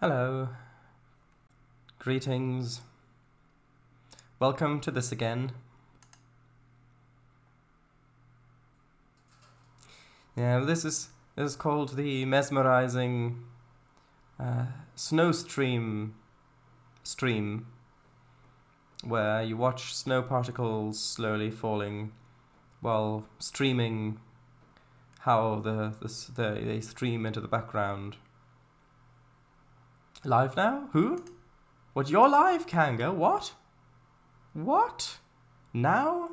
Hello. Greetings. Welcome to this again. Yeah, this is called the mesmerizing snow stream, where you watch snow particles slowly falling while streaming how they stream into the background. Live now? Who? What, you're live, Kanga? What? What? Now?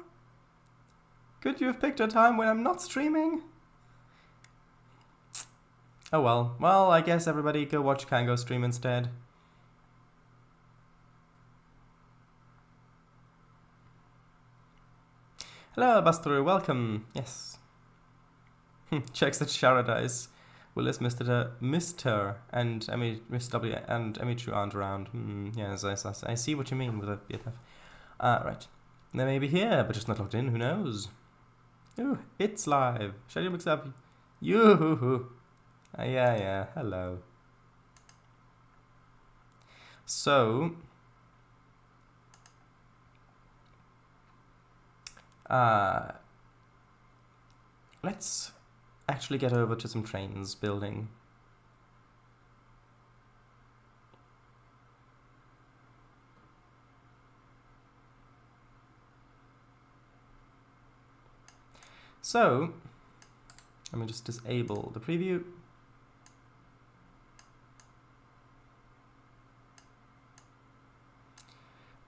Could you have picked a time when I'm not streaming? Oh well. Well, I guess everybody go watch Kango stream instead. Hello, Buster. Welcome. Yes. Checks that Sharadice will list Mr. and Miss W and Emichu aren't around. Yes, I see what you mean with a BFF. Right. They may be here, but just not logged in. Who knows? Ooh, it's live. Shady looks up. Yoo-hoo-hoo. Yeah. Hello. So, let's actually get over to some Trainz building. So, let me just disable the preview.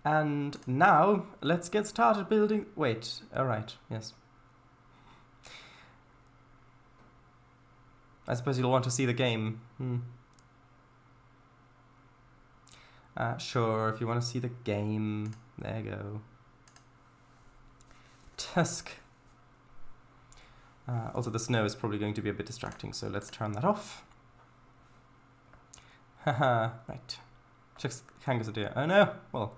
And now, let's get started building. Wait, alright, yes. I suppose you'll want to see the game. Sure, if you want to see the game, there you go. Tusk. Also, the snow is probably going to be a bit distracting, so let's turn that off. Haha, right. Checks Kango's a deer. Oh no! Well,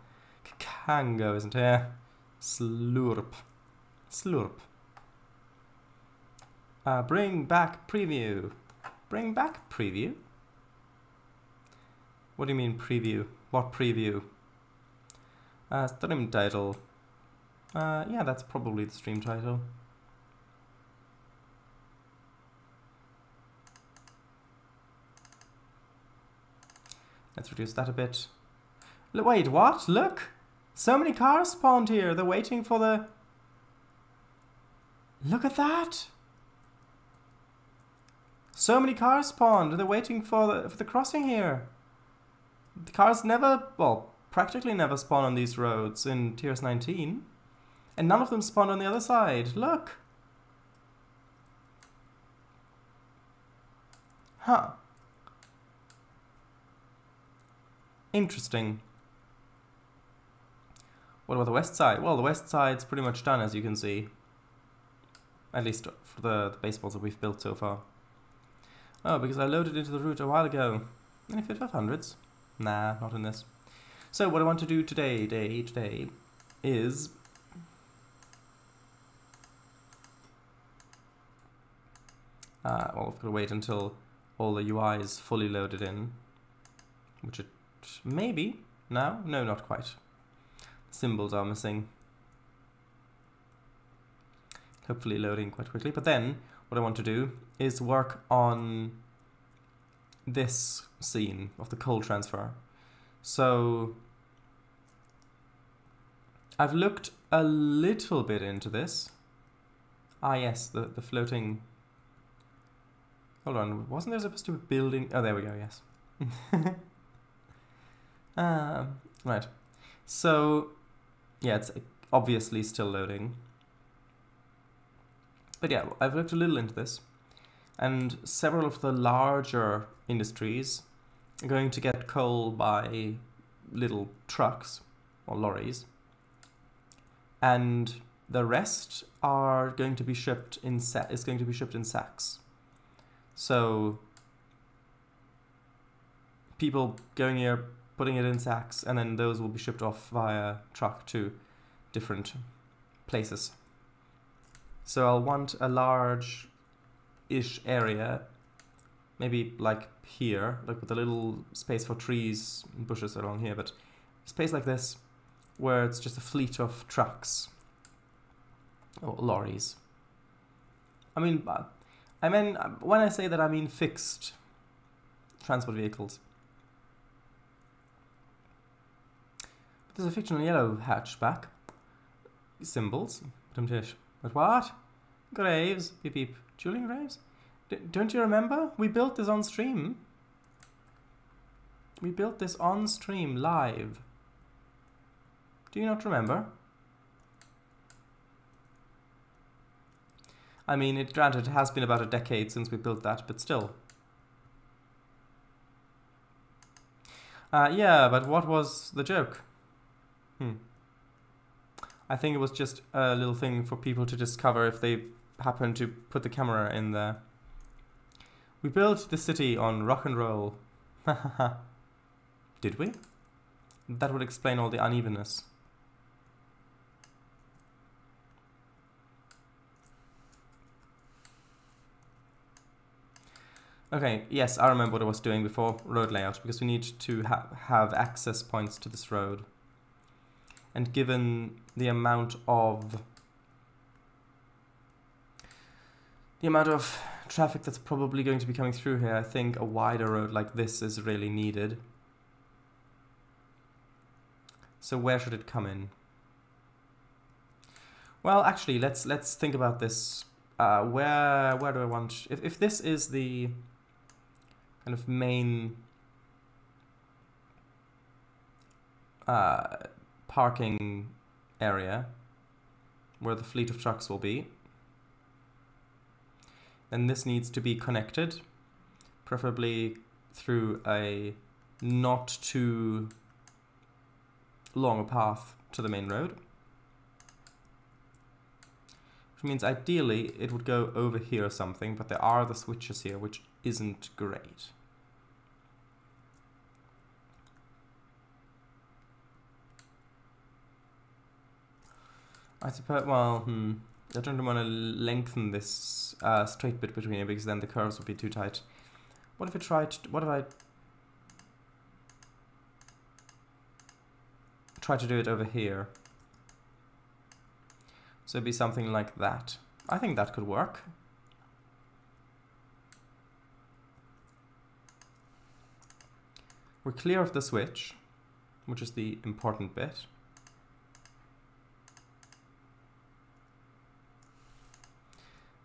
Kango isn't here. Slurp. Bring back preview. Bring back preview? What do you mean preview? What preview? Stream title. Yeah, that's probably the stream title. Let's reduce that a bit. Wait, what? Look! So many cars spawned here. They're waiting for the... Look at that! So many cars spawned. They're waiting for the crossing here. The cars never, well, practically never spawn on these roads in Tiers 19. And none of them spawn on the other side. Look! Huh. Interesting. What about the west side? Well, the west side's pretty much done, as you can see. At least for the baseballs that we've built so far. Oh, because I loaded into the route a while ago. Any fit 500s? Nah, not in this. So what I want to do today is... well, I've got to wait until all the UI is fully loaded in. Which it may be now. No, not quite. Symbols are missing. Hopefully loading quite quickly. But then, what I want to do is work on this scene of the coal transfer. So, I've looked a little bit into this. Ah yes, the floating... Hold on, wasn't there supposed to be a building? Oh, there we go, yes. Right. So, yeah, it's obviously still loading. But yeah, I've looked a little into this, and several of the larger industries are going to get coal by little trucks or lorries, and the rest are going to be shipped in sacks. So people going here, putting it in sacks, and then those will be shipped off via truck to different places. So I'll want a large-ish area Maybe like here, like with a little space for trees and bushes along here, but space like this where it's just a fleet of trucks or lorries. I mean, when I say that, I mean fixed transport vehicles. But there's a fictional yellow hatchback. Symbols. But what? Graves. Beep beep. Julian Graves? Don't you remember? We built this on stream. We built this on stream live. Do you not remember? I mean, granted, it has been about a decade since we built that, but still. Yeah, but what was the joke? I think it was just a little thing for people to discover if they happen to put the camera in there. We built the city on rock and roll. Did we? That would explain all the unevenness. Okay, yes, I remember what I was doing before road layout, because we need to have access points to this road. And given the amount of traffic that's probably going to be coming through here, I think a wider road like this is really needed. So where should it come in? Well, actually, let's think about this. Where do I want? If this is the kind of main parking area where the fleet of trucks will be, then this needs to be connected, preferably through a not too long a path to the main road. Which means ideally it would go over here or something, but there are the switches here, which isn't great. I suppose, well, I don't want to lengthen this straight bit between it, because then the curves would be too tight. What if I tried to do it over here? So it'd be something like that. I think that could work. We're clear of the switch, which is the important bit.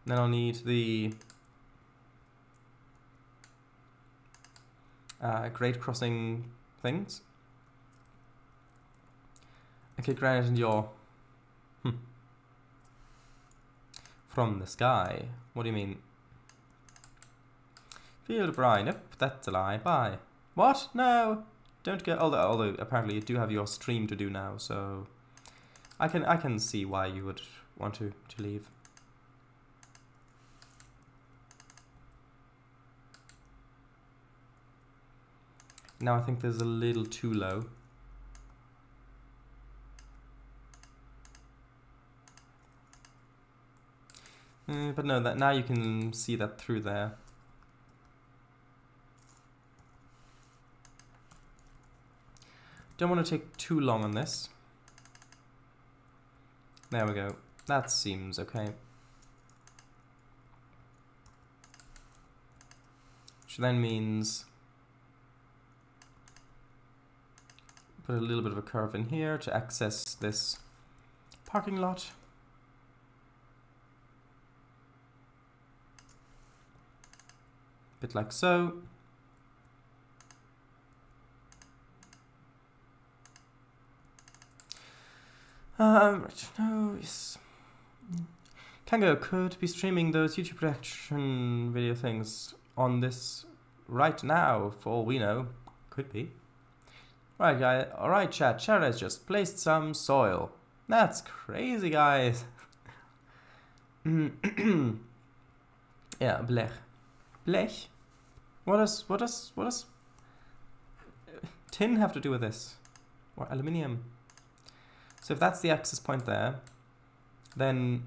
Then I'll need the grade crossing things. Okay, granite and your from the sky. What do you mean? Field of Rye. Nope, that's a lie. Bye. What? No, don't go. Although apparently you do have your stream to do now, so I can see why you would want to leave. Now I think there's a little too low. But no, that now you can see that through there. Don't want to take too long on this. There we go. That seems okay. Which then means put a little bit of a curve in here to access this parking lot. Bit like so. Right, no, yes. Kango could be streaming those YouTube reaction video things on this right now, for all we know. Could be. Right, guys. Alright, chat. Sharon has just placed some soil. That's crazy, guys. Yeah, blech. Blech? What does tin have to do with this? Or aluminium? So if that's the access point there, then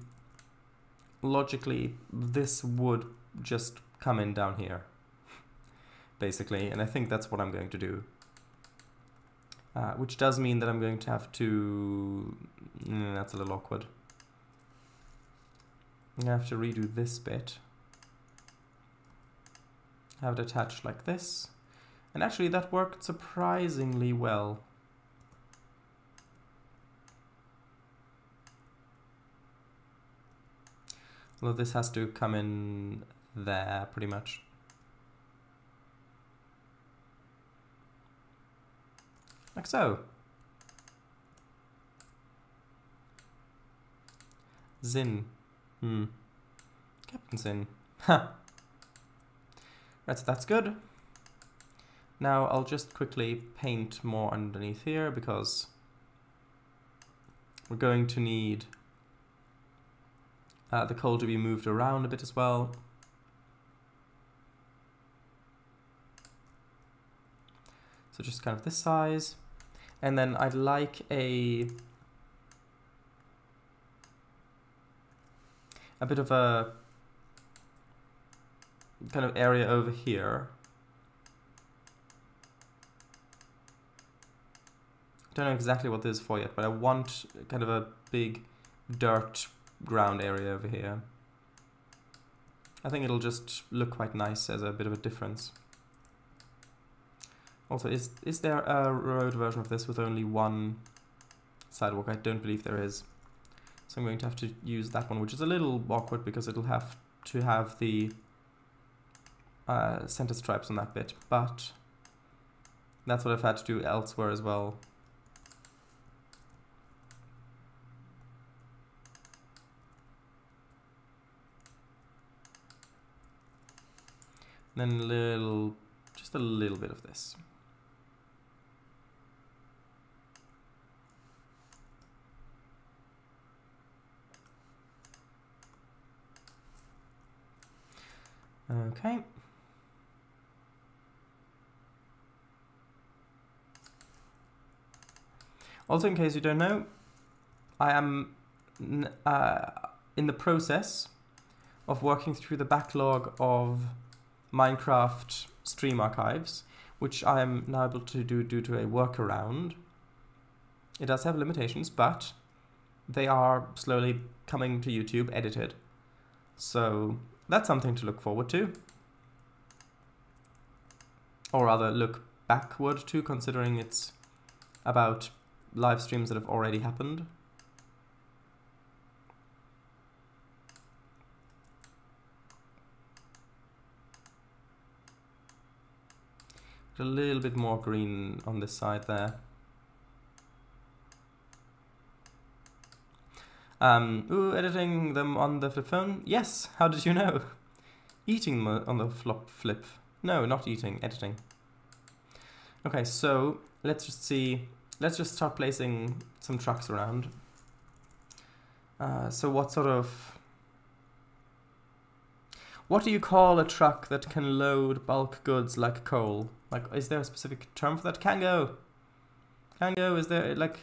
logically this would just come in down here. basically, and I think that's what I'm going to do. Which does mean that I'm going to have to... that's a little awkward. I'm going to have to redo this bit. Have it attached like this. And actually that worked surprisingly well. Although this has to come in there pretty much. Like so. Zin. Captain Zin. Ha! Right, so that's good. Now I'll just quickly paint more underneath here because we're going to need the coal to be moved around a bit as well. So just kind of this size. And then I'd like a bit of a kind of area over here. Don't know exactly what this is for yet, but I want kind of a big dirt ground area over here. I think it'll just look quite nice as a bit of a difference. Also, is there a road version of this with only one sidewalk? I don't believe there is. So I'm going to have to use that one, which is a little awkward because it'll have to have the center stripes on that bit, but that's what I've had to do elsewhere as well. And then just a little bit of this. Okay. Also, in case you don't know, I am in the process of working through the backlog of Minecraft stream archives, which I am now able to do due to a workaround. It does have limitations, but they are slowly coming to YouTube edited. So that's something to look forward to. Or rather, look backward to, considering it's about live streams that have already happened. A little bit more green on this side there. Ooh, editing them on the flip phone? Yes, how did you know? Eating them on the flip. No, not eating, editing. Okay, so let's just see. Let's just start placing some trucks around. So what do you call a truck that can load bulk goods like coal? Like, is there a specific term for that? Kango! Kango, is there, like,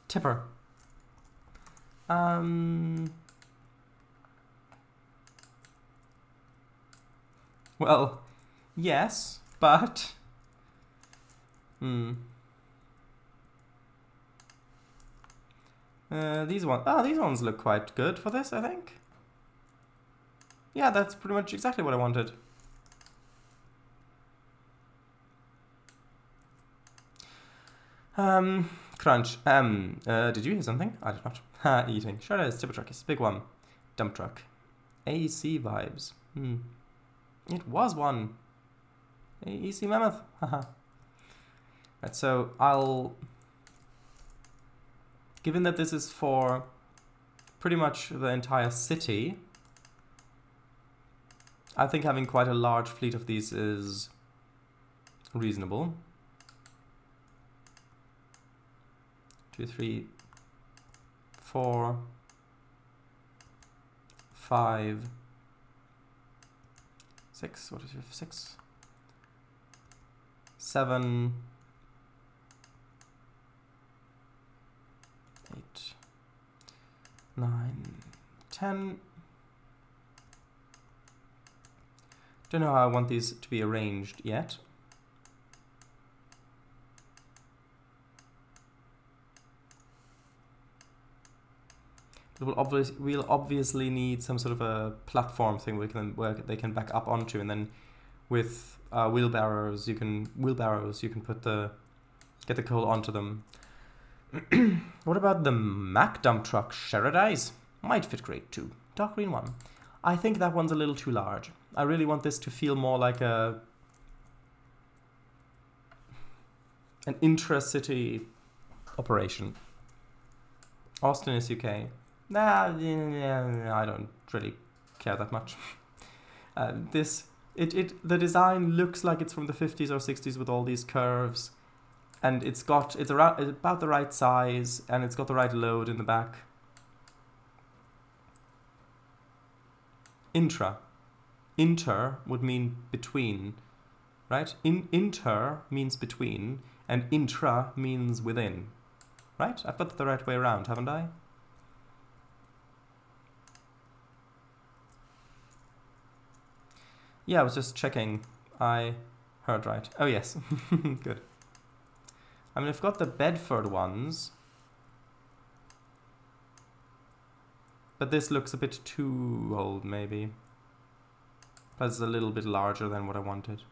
tipper. Well, yes, but... these ones look quite good for this, I think. Yeah, that's pretty much exactly what I wanted. Crunch. Did you hear something? I did not. Ha, eating. Sure it is. Tipper truck is big one. Dump truck. AC vibes. It was one. AC mammoth. Haha. Right, so I'll... Given that this is for pretty much the entire city, I think having quite a large fleet of these is reasonable. 2, 3, 4, 5, 6, what is your 6? 7, 8, 9, 10, Don't know how I want these to be arranged yet. We'll obviously need some sort of a platform thing where they can back up onto, and then with wheelbarrows you can get the coal onto them. What about the Mack dump truck Sherrodise? Might fit great too. Dark green one. I think that one's a little too large. I really want this to feel more like an intra-city operation. Austin is UK. Nah, I don't really care that much. The design looks like it's from the 50s or 60s with all these curves, and it's about the right size, and it's got the right load in the back. Inter would mean between, right? Inter means between, and intra means within, right? I've got it the right way around, haven't I? Yeah, I was just checking. I heard right. Oh, yes. Good. I mean, I've got the Bedford ones. But this looks a bit too old, maybe. But it's a little bit larger than what I wanted.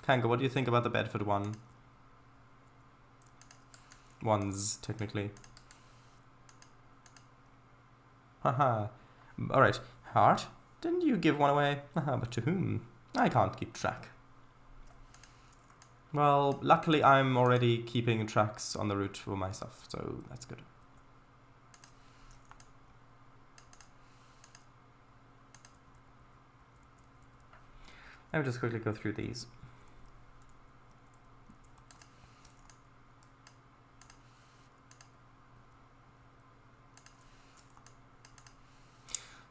Kango, what do you think about the Bedford one? Ones, technically. Haha. Alright. Heart? Didn't you give one away? But to whom? I can't keep track. Well, luckily I'm already keeping tracks on the route for myself, so that's good. Let me just quickly go through these.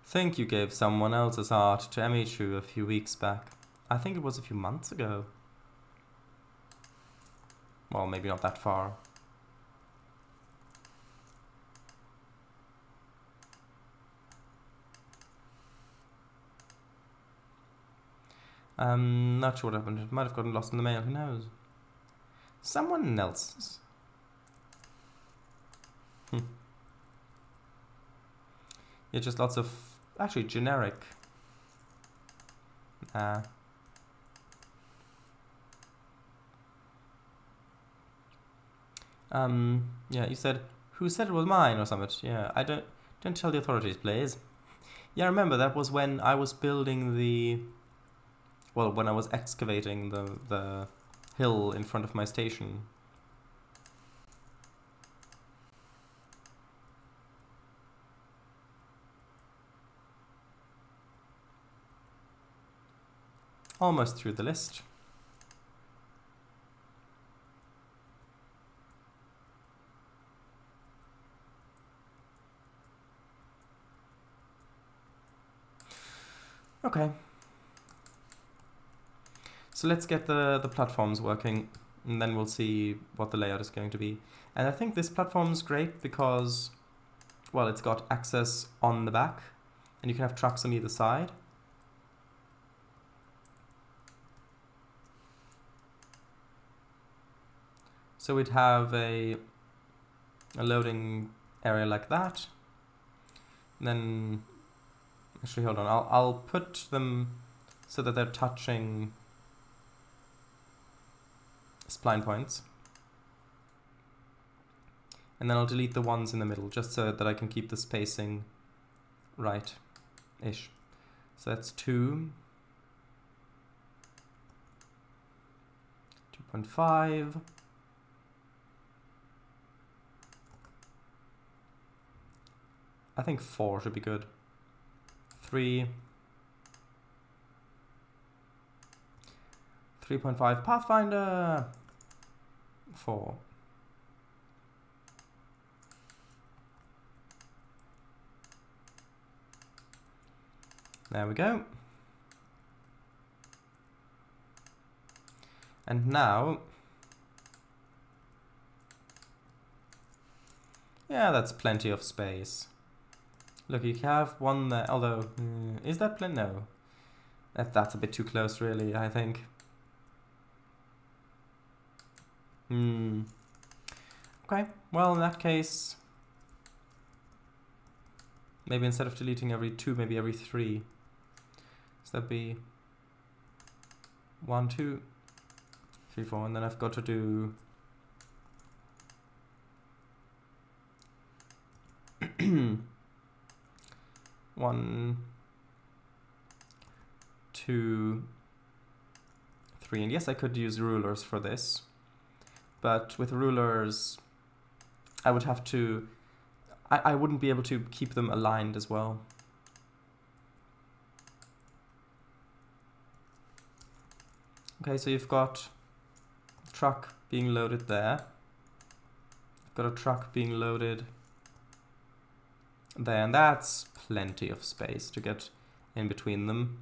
Think you gave someone else's art to Emichu a few weeks back. I think it was a few months ago. Well, maybe not that far. Not sure what happened. It might have gotten lost in the mail. Who knows? Someone else's. Yeah, just lots of actually generic. Yeah, you said, who said it was mine or something? Yeah, don't tell the authorities, please. Yeah, I remember that was when I was building when I was excavating the hill in front of my station. Almost through the list. Okay. So let's get the platforms working, and then we'll see what the layout is going to be. And I think this platform's great because, well, it's got access on the back, and you can have trucks on either side. So we'd have a loading area like that. And then, actually, hold on, I'll put them so that they're touching spline points. And then I'll delete the ones in the middle, just so that I can keep the spacing right-ish. So that's 2, 2.5. I think 4 should be good. 3. 3.5 Pathfinder. 4. There we go. And now, yeah, that's plenty of space. Look, you have one there, although, is that plan? No. That's a bit too close, really, I think. Okay, well, in that case, maybe instead of deleting every 2, maybe every 3. So that'd be 1, 2, 3, 4, and then I've got to do one, 2, 3, and yes, I could use rulers for this, but with rulers I would have to, I wouldn't be able to keep them aligned as well. Okay, so you've got a truck being loaded there, you've got a truck being loaded there, and that's plenty of space to get in between them.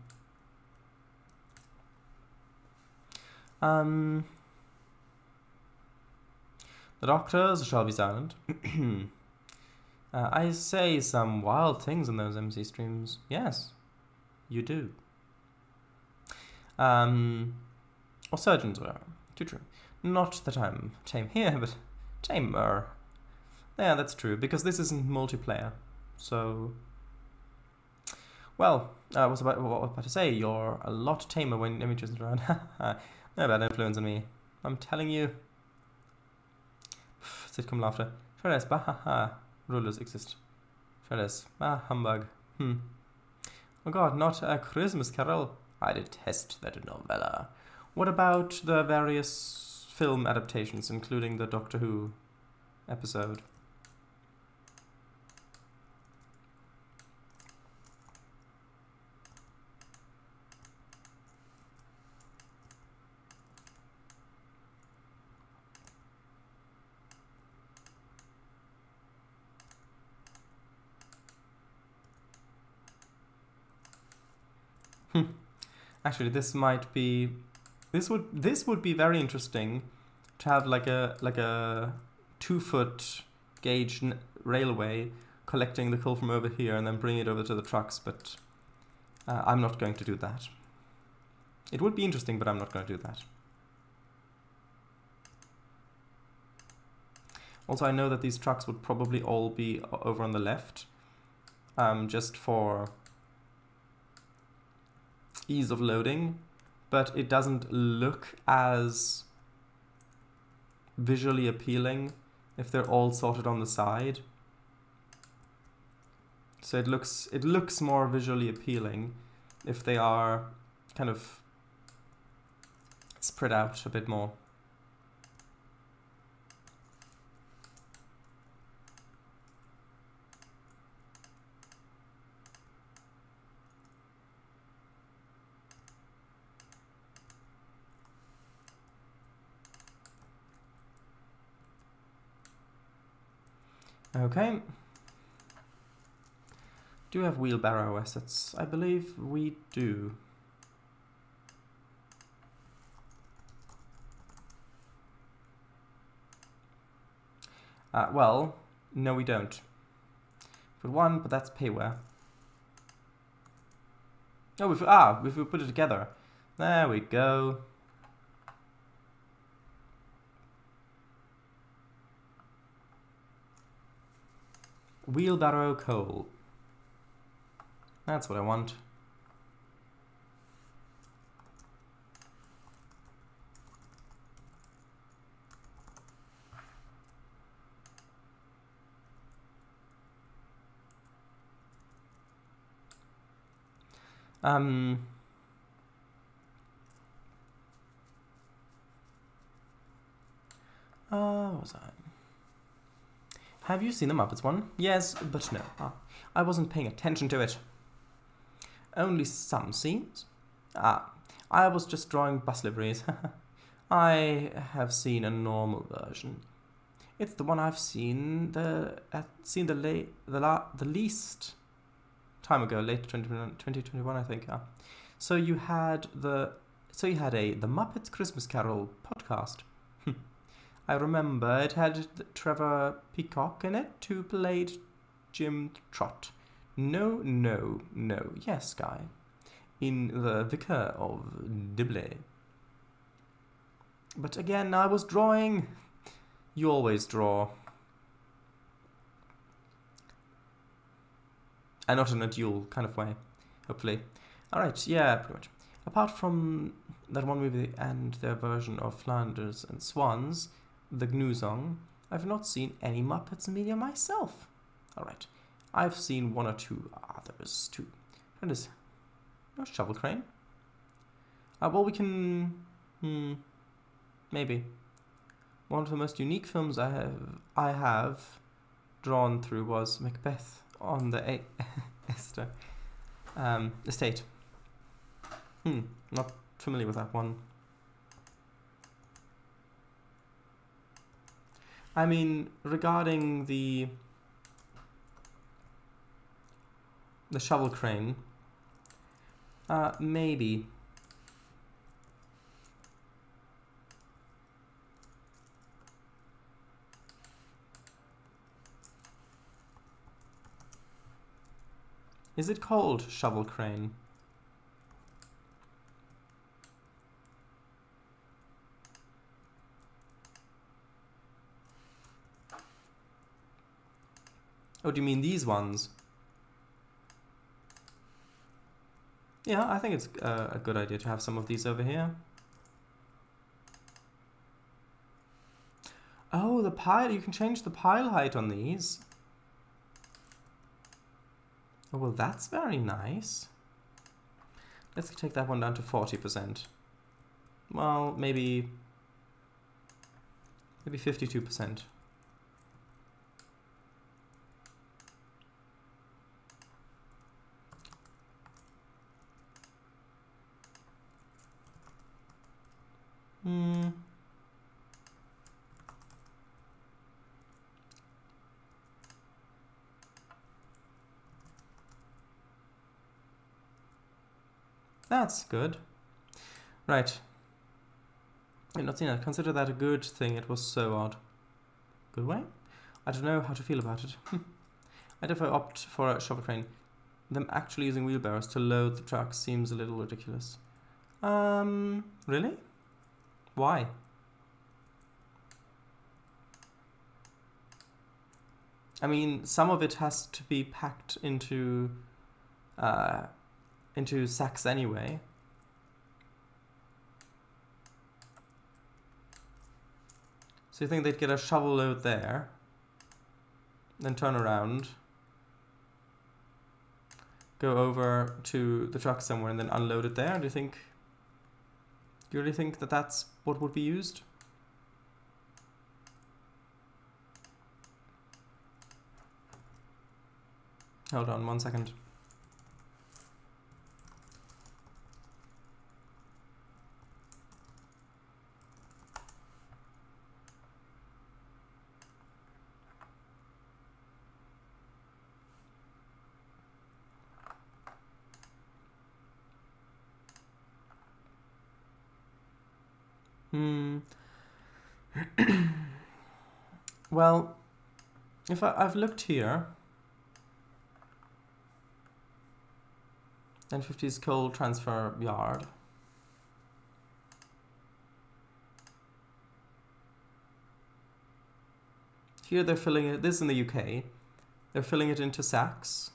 The doctors shall be silent. I say some wild things in those MC streams. Yes, you do. Or surgeons, whatever. Too true. Not that I'm tame here, but tamer. Yeah, that's true, because this isn't multiplayer. So, well, what was I about to say? You're a lot tamer when images are around. No bad influence on me. I'm telling you. Sitcom laughter. Shredders, bah ha ha. Rulers exist. Shredders, ah, humbug. Oh god, not a Christmas Carol. I detest that novella. What about the various film adaptations, including the Doctor Who episode? Actually, this might be, this would be very interesting to have like a 2-foot gauge railway collecting the coal from over here and then bring it over to the trucks, but I'm not going to do that. It would be interesting, but I'm not going to do that. Also, I know that these trucks would probably all be over on the left, just for ease of loading, but it doesn't look as visually appealing if they're all sorted on the side. So it looks more visually appealing if they are kind of spread out a bit more. Okay. Do we have wheelbarrow assets? I believe we do. Well, no we don't. Put one, but that's payware. Oh, if we put it together. There we go. Wheelbarrow coal. That's what I want. What was I? Have you seen the Muppets one? Yes, but no. I wasn't paying attention to it. Only some scenes? I was just drawing bus liveries. I have seen a normal version. It's the one I've seen the least time ago, late 2021, I think. So you had the Muppets Christmas Carol podcast. I remember it had Trevor Peacock in it, who played Jim Trott. No, no, no. Yes, Guy. In the Vicar of Dibley. But again, I was drawing. You always draw. And not in a dual kind of way, hopefully. Alright, yeah, pretty much. Apart from that one movie and their version of Flanders and Swans, the GNU Song, I've not seen any Muppets media myself. Alright, I've seen one or two others too. And is no Shovel Crane? Well, we can... maybe. One of the most unique films I have drawn through was Macbeth on the Esther estate. Not familiar with that one. I mean, regarding the Shovel Crane, maybe. Is it called Shovel Crane? Oh, do you mean these ones? Yeah, I think it's a good idea to have some of these over here. Oh, the pile, you can change the pile height on these. Oh, well, that's very nice. Let's take that one down to 40%. Well, maybe 52%. That's good. Right. I've not seen that. Consider that a good thing. It was so odd. Good way? I don't know how to feel about it. I'd if I opt for a shovel crane. Them actually using wheelbarrows to load the truck seems a little ridiculous. Really? Why? I mean, some of it has to be packed into sacks anyway. So you think they'd get a shovel load there, then turn around, go over to the truck somewhere and then unload it there? Do you really think that that's what would be used? Hold on 1 second. Well, if I've looked here, 1050's coal transfer yard. Here they're filling it, this is in the UK, they're filling it into sacks.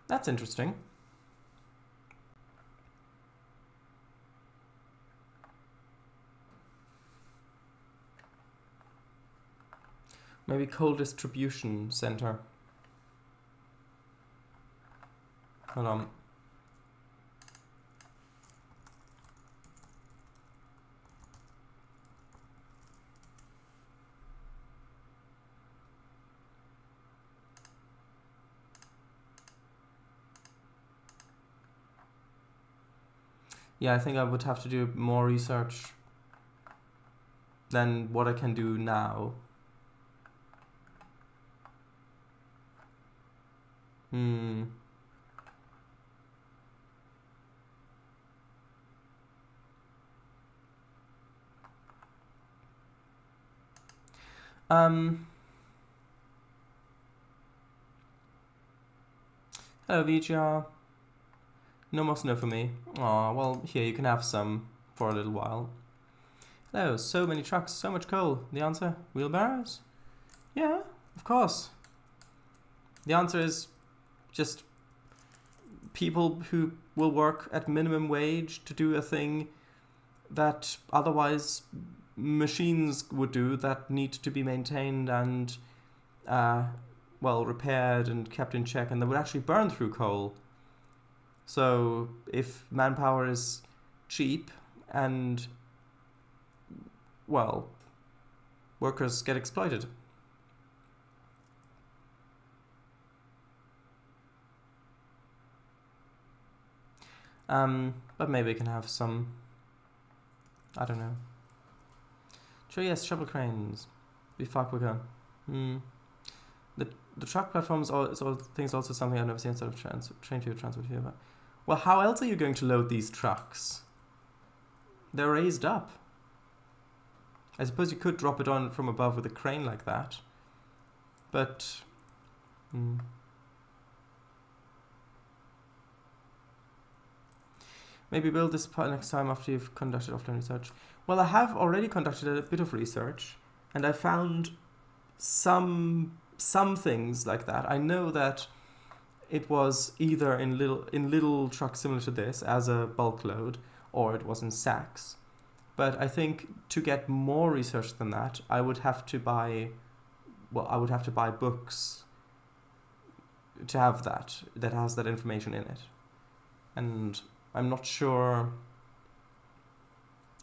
That's interesting. Maybe coal distribution center. Hold on. Yeah, I think I would have to do more research than what I can do now. Hmm. Hello, VGR. No more snow for me. Aw, well, here, you can have some for a little while. Hello, so many trucks, so much coal. The answer? Wheelbarrows? Yeah, of course. The answer is just people who will work at minimum wage to do a thing that otherwise machines would do, that need to be maintained and, well, repaired and kept in check, and that would actually burn through coal. So if manpower is cheap and, well, workers get exploited. But maybe we can have some, I don't know. Sure, yes, shovel cranes. Be far quicker. The truck platforms things also something I've never seen instead of train to transport here. But, well, how else are you going to load these trucks? They're raised up. I suppose you could drop it on from above with a crane like that. But... Maybe build this part next time after you've conducted offline research. Well, I have already conducted a bit of research, and I found some things like that. I know that it was either in little trucks similar to this as a bulk load, or it was in sacks. But I think to get more research than that, I would have to buy, well, I would have to buy books to have that has that information in it. And I'm not sure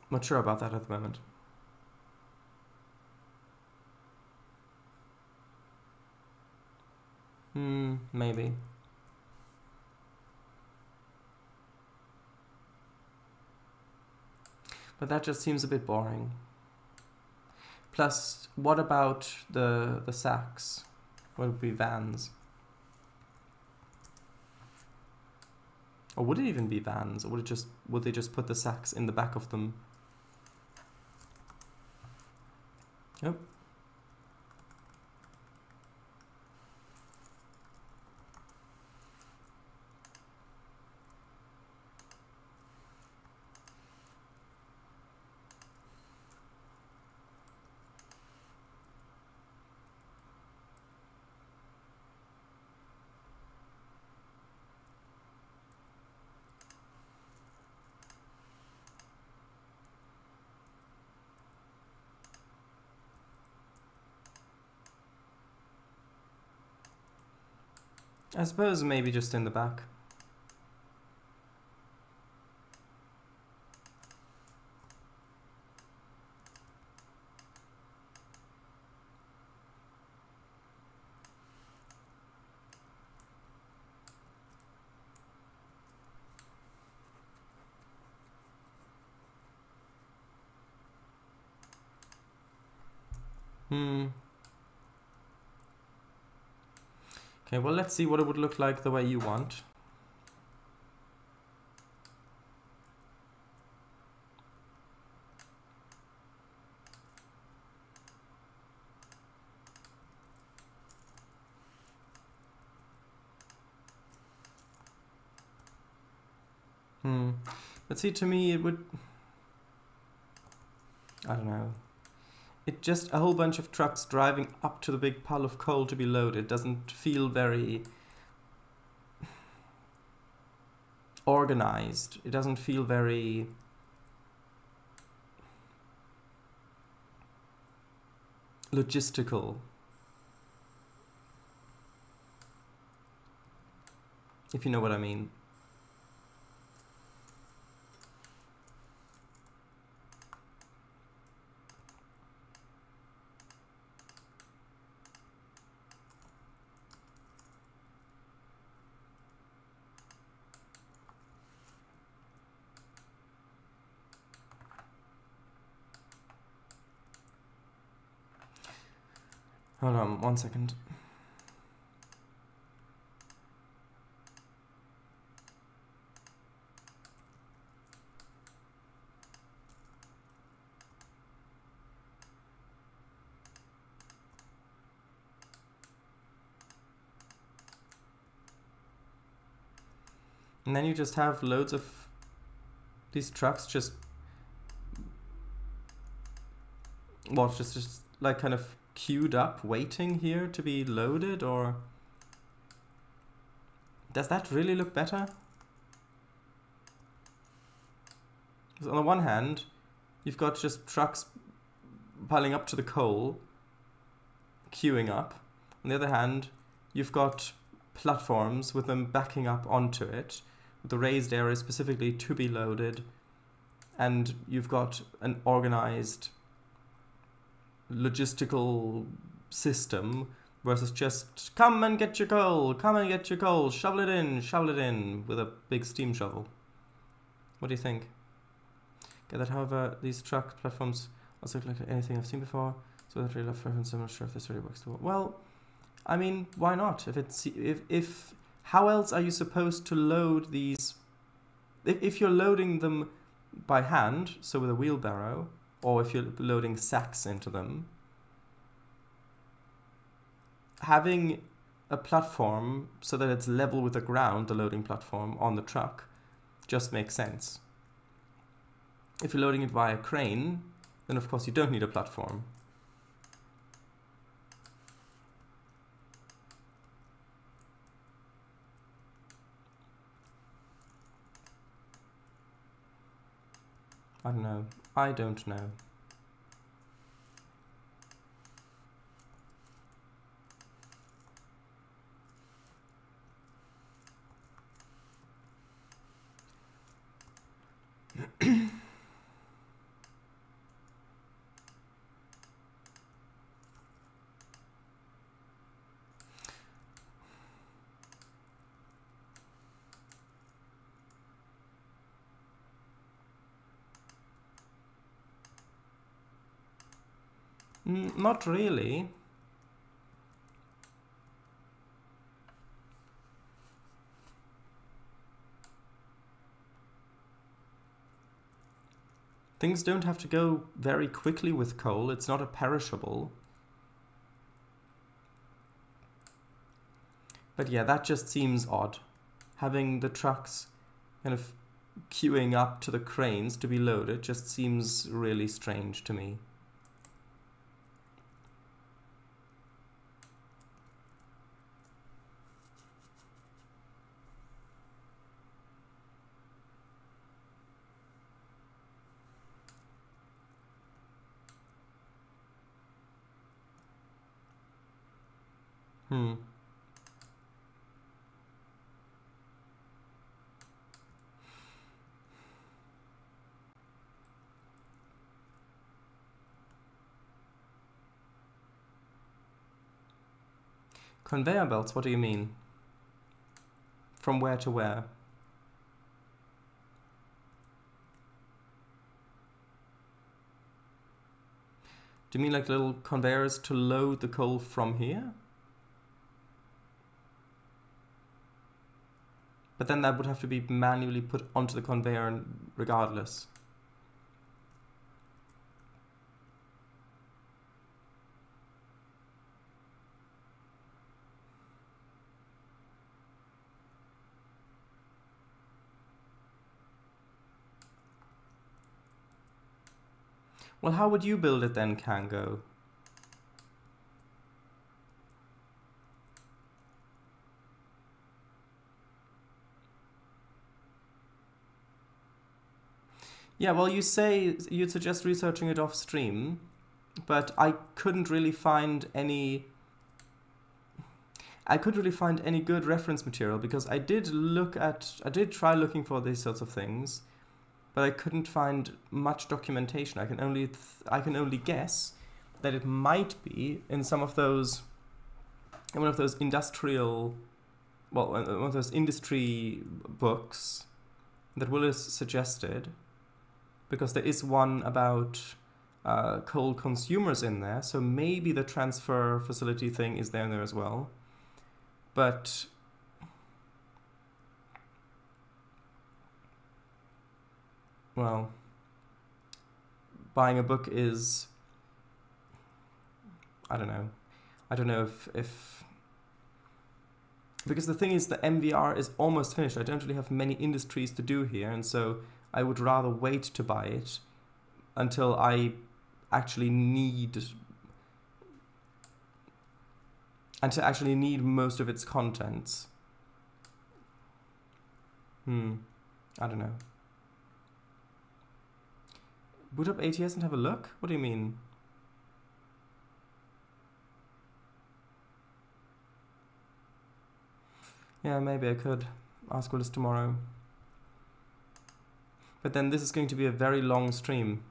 about that at the moment. Maybe. But that just seems a bit boring. Plus, what about the sacks? What would be vans? Or would it even be vans? Or would they just put the sacks in the back of them? Yep. I suppose maybe just in the back. Okay, well, let's see what it would look like the way you want. But see, to me, it would... I don't know. It just a whole bunch of trucks driving up to the big pile of coal to be loaded doesn't feel very organized. It doesn't feel very logistical, if you know what I mean. Hold on 1 second. And then you just have loads of these trucks just like kind of queued up waiting here to be loaded, or does that really look better? Because on the one hand, you've got just trucks piling up to the coal, queuing up. On the other hand, you've got platforms with them backing up onto it, with the raised areas specifically to be loaded, and you've got an organized logistical system versus just come and get your coal, shovel it in with a big steam shovel. What do you think? Get that, however, these truck platforms also look like anything I've seen before, so that really love reference, I'm not sure if this really works. Well, I mean, why not? If how else are you supposed to load these? If you're loading them by hand, so with a wheelbarrow, or if you're loading sacks into them, having a platform so that it's level with the ground, the loading platform on the truck, just makes sense. If you're loading it via crane, then of course you don't need a platform. I don't know. Not really. Things don't have to go very quickly with coal. It's not a perishable. But yeah, that just seems odd. Having the trucks kind of queuing up to the cranes to be loaded just seems really strange to me. Conveyor belts, what do you mean? From where to where? Do you mean like little conveyors to load the coal from here? But then that would have to be manually put onto the conveyor regardless. Well, how would you build it then, Kango? Yeah, well, you say you'd suggest researching it off stream, but I couldn't really find any good reference material, because I did try looking for these sorts of things, but I couldn't find much documentation. I can only guess that it might be in one of those industry books that Willis suggested, because there is one about coal consumers in there, so maybe the transfer facility thing is there as well. But well, buying a book is, I don't know if Because the thing is, the MVR is almost finished. I don't really have many industries to do here, and so I would rather wait to buy it until I actually need most of its contents. I don't know. Boot up ATS and have a look? What do you mean? Yeah, maybe I could ask Willis tomorrow. But then this is going to be a very long stream.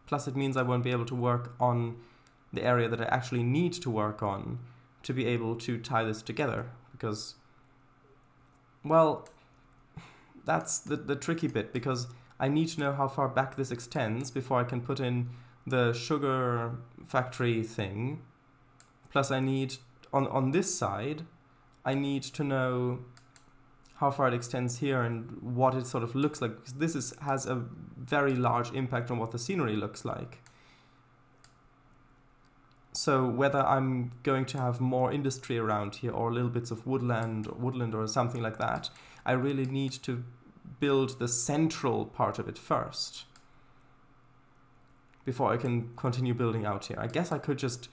Plus it means I won't be able to work on the area that I actually need to work on to be able to tie this together. Because, well, that's the tricky bit, because I need to know how far back this extends before I can put in the sugar factory thing. Plus I need, on this side, I need to know how far it extends here and what it sort of looks like, because this has a very large impact on what the scenery looks like. So whether I'm going to have more industry around here or little bits of woodland or something like that, I really need to build the central part of it first before I can continue building out here. I guess I could just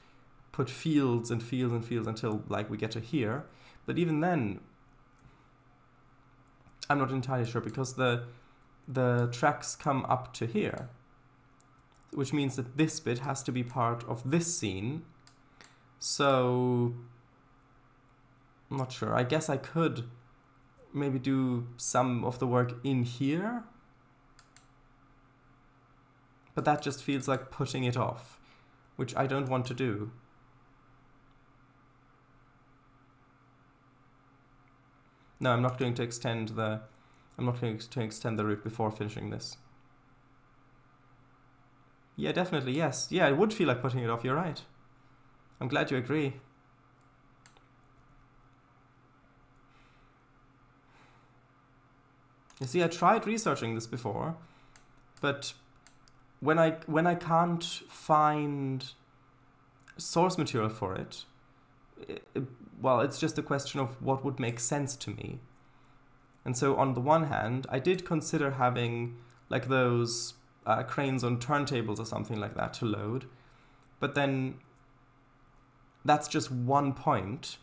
put fields and fields and fields until like we get to here, but even then I'm not entirely sure, because the tracks come up to here, which means that this bit has to be part of this scene. So I'm not sure. I guess I could maybe do some of the work in here, but that just feels like putting it off, which I don't want to do. No, I'm not going to extend the route before finishing this. Yeah, definitely, yes. Yeah, it would feel like putting it off, you're right. I'm glad you agree. You see, I tried researching this before, but when I can't find source material for it, well, it's just a question of what would make sense to me. And so on the one hand, I did consider having like those cranes on turntables or something like that to load, but then that's just one point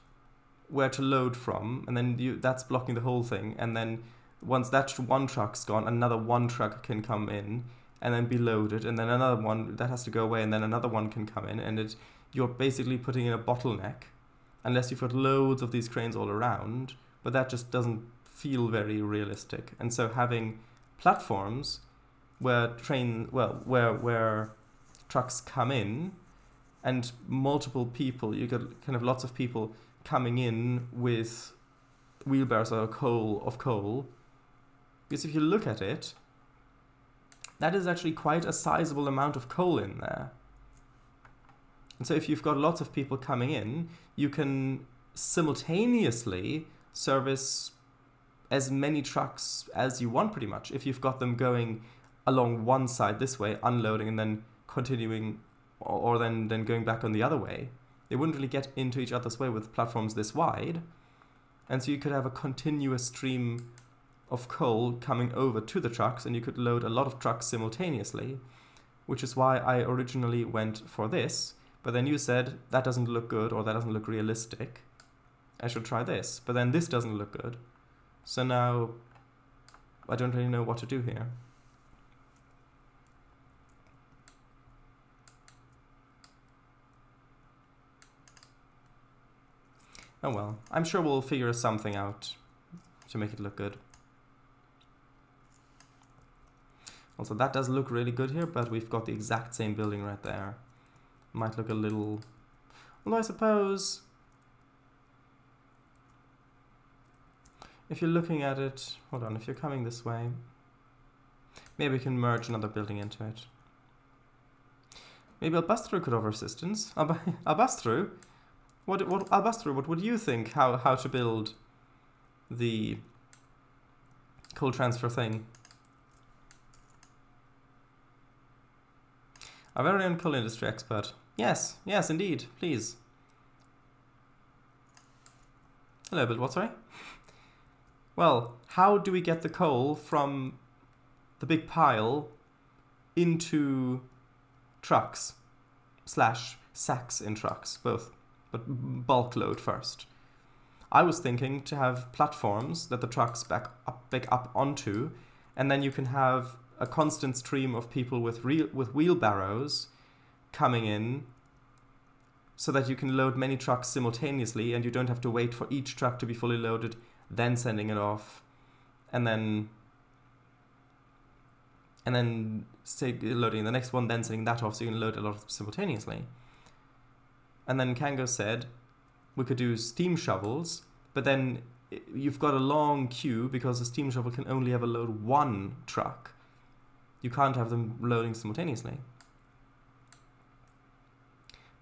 where to load from, and then that's blocking the whole thing, and then once that one truck's gone, another one truck can come in and then be loaded, and then another one that has to go away, and then another one can come in, and you're basically putting in a bottleneck unless you've got loads of these cranes all around, but that just doesn't feel very realistic. And so having platforms where where trucks come in and multiple people, you get kind of lots of people coming in with wheelbarrows of coal, because if you look at it, that is actually quite a sizable amount of coal in there. And so if you've got lots of people coming in, you can simultaneously service as many trucks as you want, pretty much, if you've got them going along one side this way, unloading, and then continuing, or then going back on the other way. They wouldn't really get into each other's way with platforms this wide. And so you could have a continuous stream of coal coming over to the trucks, and you could load a lot of trucks simultaneously, which is why I originally went for this. But then you said, that doesn't look good, or that doesn't look realistic. I should try this. But then this doesn't look good. So now I don't really know what to do here. Oh well, I'm sure we'll figure something out to make it look good. Also, that does look really good here, but we've got the exact same building right there. Might look a little... Although I suppose... if you're looking at it... Hold on, if you're coming this way... maybe we can merge another building into it. Maybe Albastro could offer assistance. Albastro? Albastro, what would you think how to build the coal transfer thing? A very own coal industry expert. Yes, yes, indeed, please. Hello, Bill, what, sorry? Well, how do we get the coal from the big pile into trucks / sacks in trucks, both, but bulk load first? I was thinking to have platforms that the trucks back up onto, and then you can have a constant stream of people with wheelbarrows coming in, so that you can load many trucks simultaneously, and you don't have to wait for each truck to be fully loaded, then sending it off, and then say loading the next one, then sending that off, so you can load a lot simultaneously. And then Kango said we could do steam shovels, but then you've got a long queue because a steam shovel can only ever load one truck. You can't have them loading simultaneously.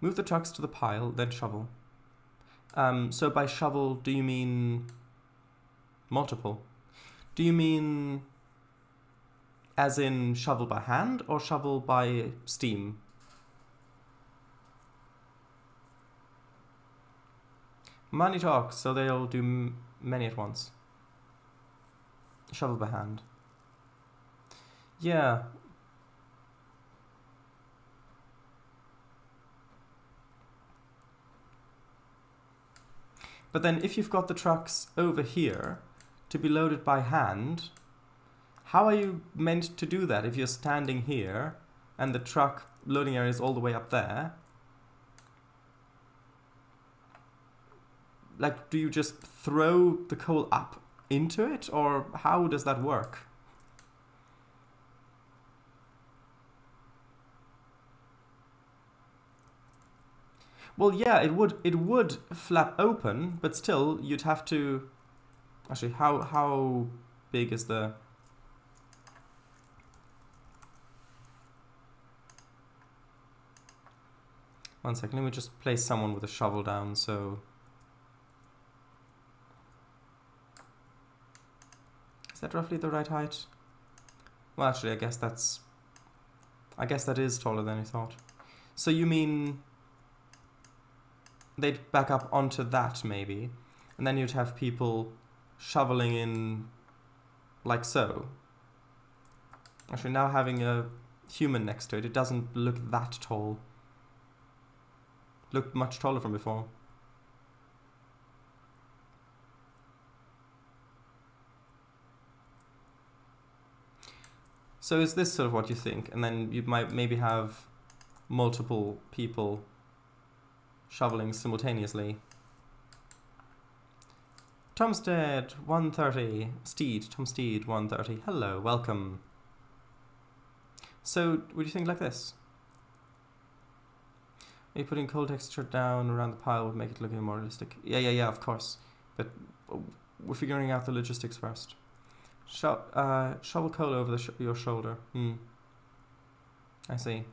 Move the trucks to the pile, then shovel. So by shovel, do you mean multiple? Do you mean as in shovel by hand or shovel by steam? Money talks, so they'll do many at once. Shovel by hand. Yeah. But then if you've got the trucks over here to be loaded by hand, how are you meant to do that if you're standing here and the truck loading area is all the way up there? Like, do you just throw the coal up into it, or how does that work? Well, yeah, it would flap open, but still you'd have to. Actually, how big is the? One second, let me just place someone with a shovel down. So, is that roughly the right height? Well, actually, I guess that is taller than I thought. So you mean they'd back up onto that maybe, and then you'd have people shoveling in like so. Actually, now having a human next to it, it doesn't look that tall. Looked much taller from before. So is this sort of what you think? And then you might maybe have multiple people shoveling simultaneously. Tomstead 130, Tom Steed 130. Hello, welcome. So, what do you think like this? Are you putting coal texture down around the pile would make it look more realistic? Yeah, of course. But we're figuring out the logistics first. Shovel coal over your shoulder. I see.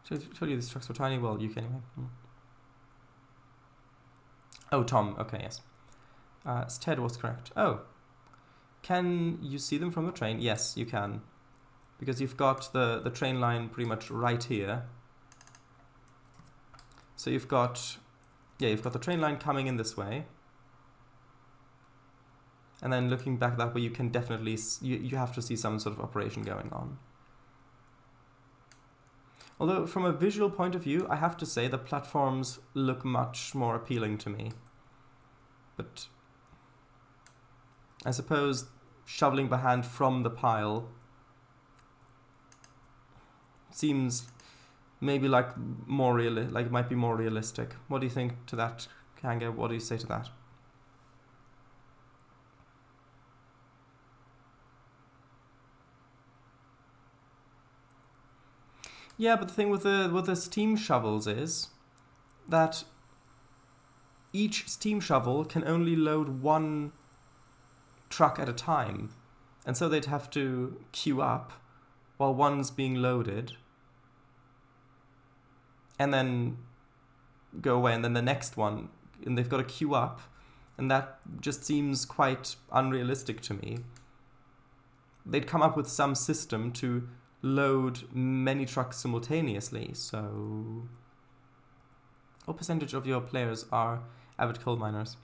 Told you these trucks were tiny. Well, you can anyway. Oh, Tom. Okay, yes. Ted was correct. Oh. Can you see them from the train? Yes, you can. Because you've got the train line pretty much right here. So you've got the train line coming in this way. And then looking back that way, you can definitely, you have to see some sort of operation going on. Although, from a visual point of view, I have to say the platforms look much more appealing to me. But I suppose shoveling by hand from the pile seems maybe like it might be more realistic. What do you think to that, Kanga? What do you say to that? Yeah, but the thing with the steam shovels is that each steam shovel can only load one truck at a time. And so they'd have to queue up while one's being loaded and then go away, and then the next one, and they've got to queue up, and that just seems quite unrealistic to me. They'd come up with some system to load many trucks simultaneously, so... What percentage of your players are avid coal miners?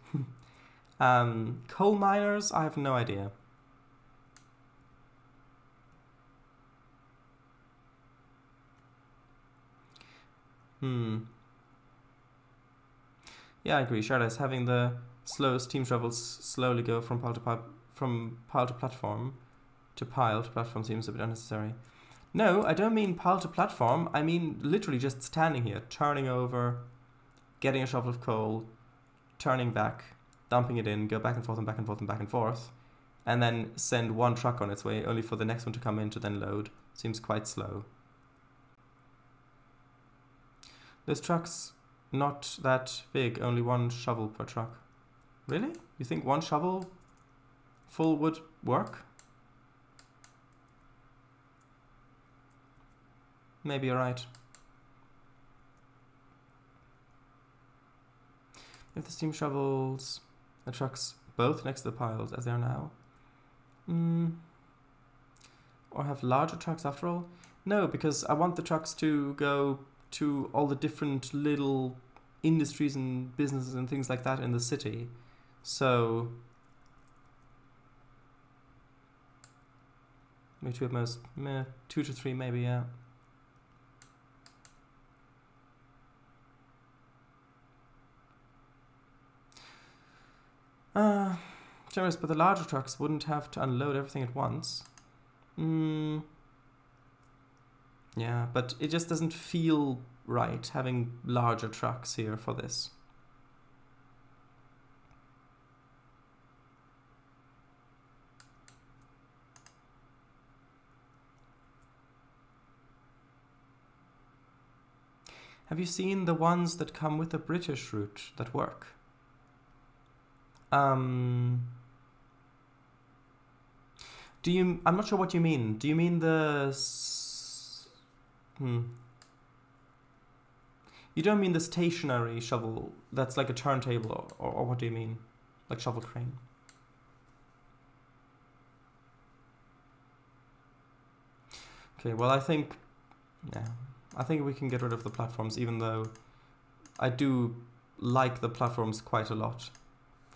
Coal miners? I have no idea. Yeah, I agree. Shardis, having the slow steam travels slowly go from pile to platform to platform seems a bit unnecessary. No, I don't mean pile to platform. I mean literally just standing here, turning over, getting a shovel of coal, turning back, dumping it in, go back and forth and back and forth and back and forth, and then send one truck on its way, only for the next one to come in to then load. Seems quite slow. Those trucks not that big, only one shovel per truck. Really? You think one shovel full would work? Maybe you're right. If the steam shovels the trucks both next to the piles as they are now. Or have larger trucks after all? No, because I want the trucks to go to all the different little industries and businesses and things like that in the city. So maybe two at most, 2 to 3 maybe, yeah. Generous, but the larger trucks wouldn't have to unload everything at once. Yeah, but it just doesn't feel right having larger trucks here for this. Have you seen the ones that come with the British route that work? I'm not sure what you mean. Do you mean the... You don't mean the stationary shovel that's like a turntable, or what do you mean? Like shovel crane? Okay, well I think we can get rid of the platforms, even though I do like the platforms quite a lot.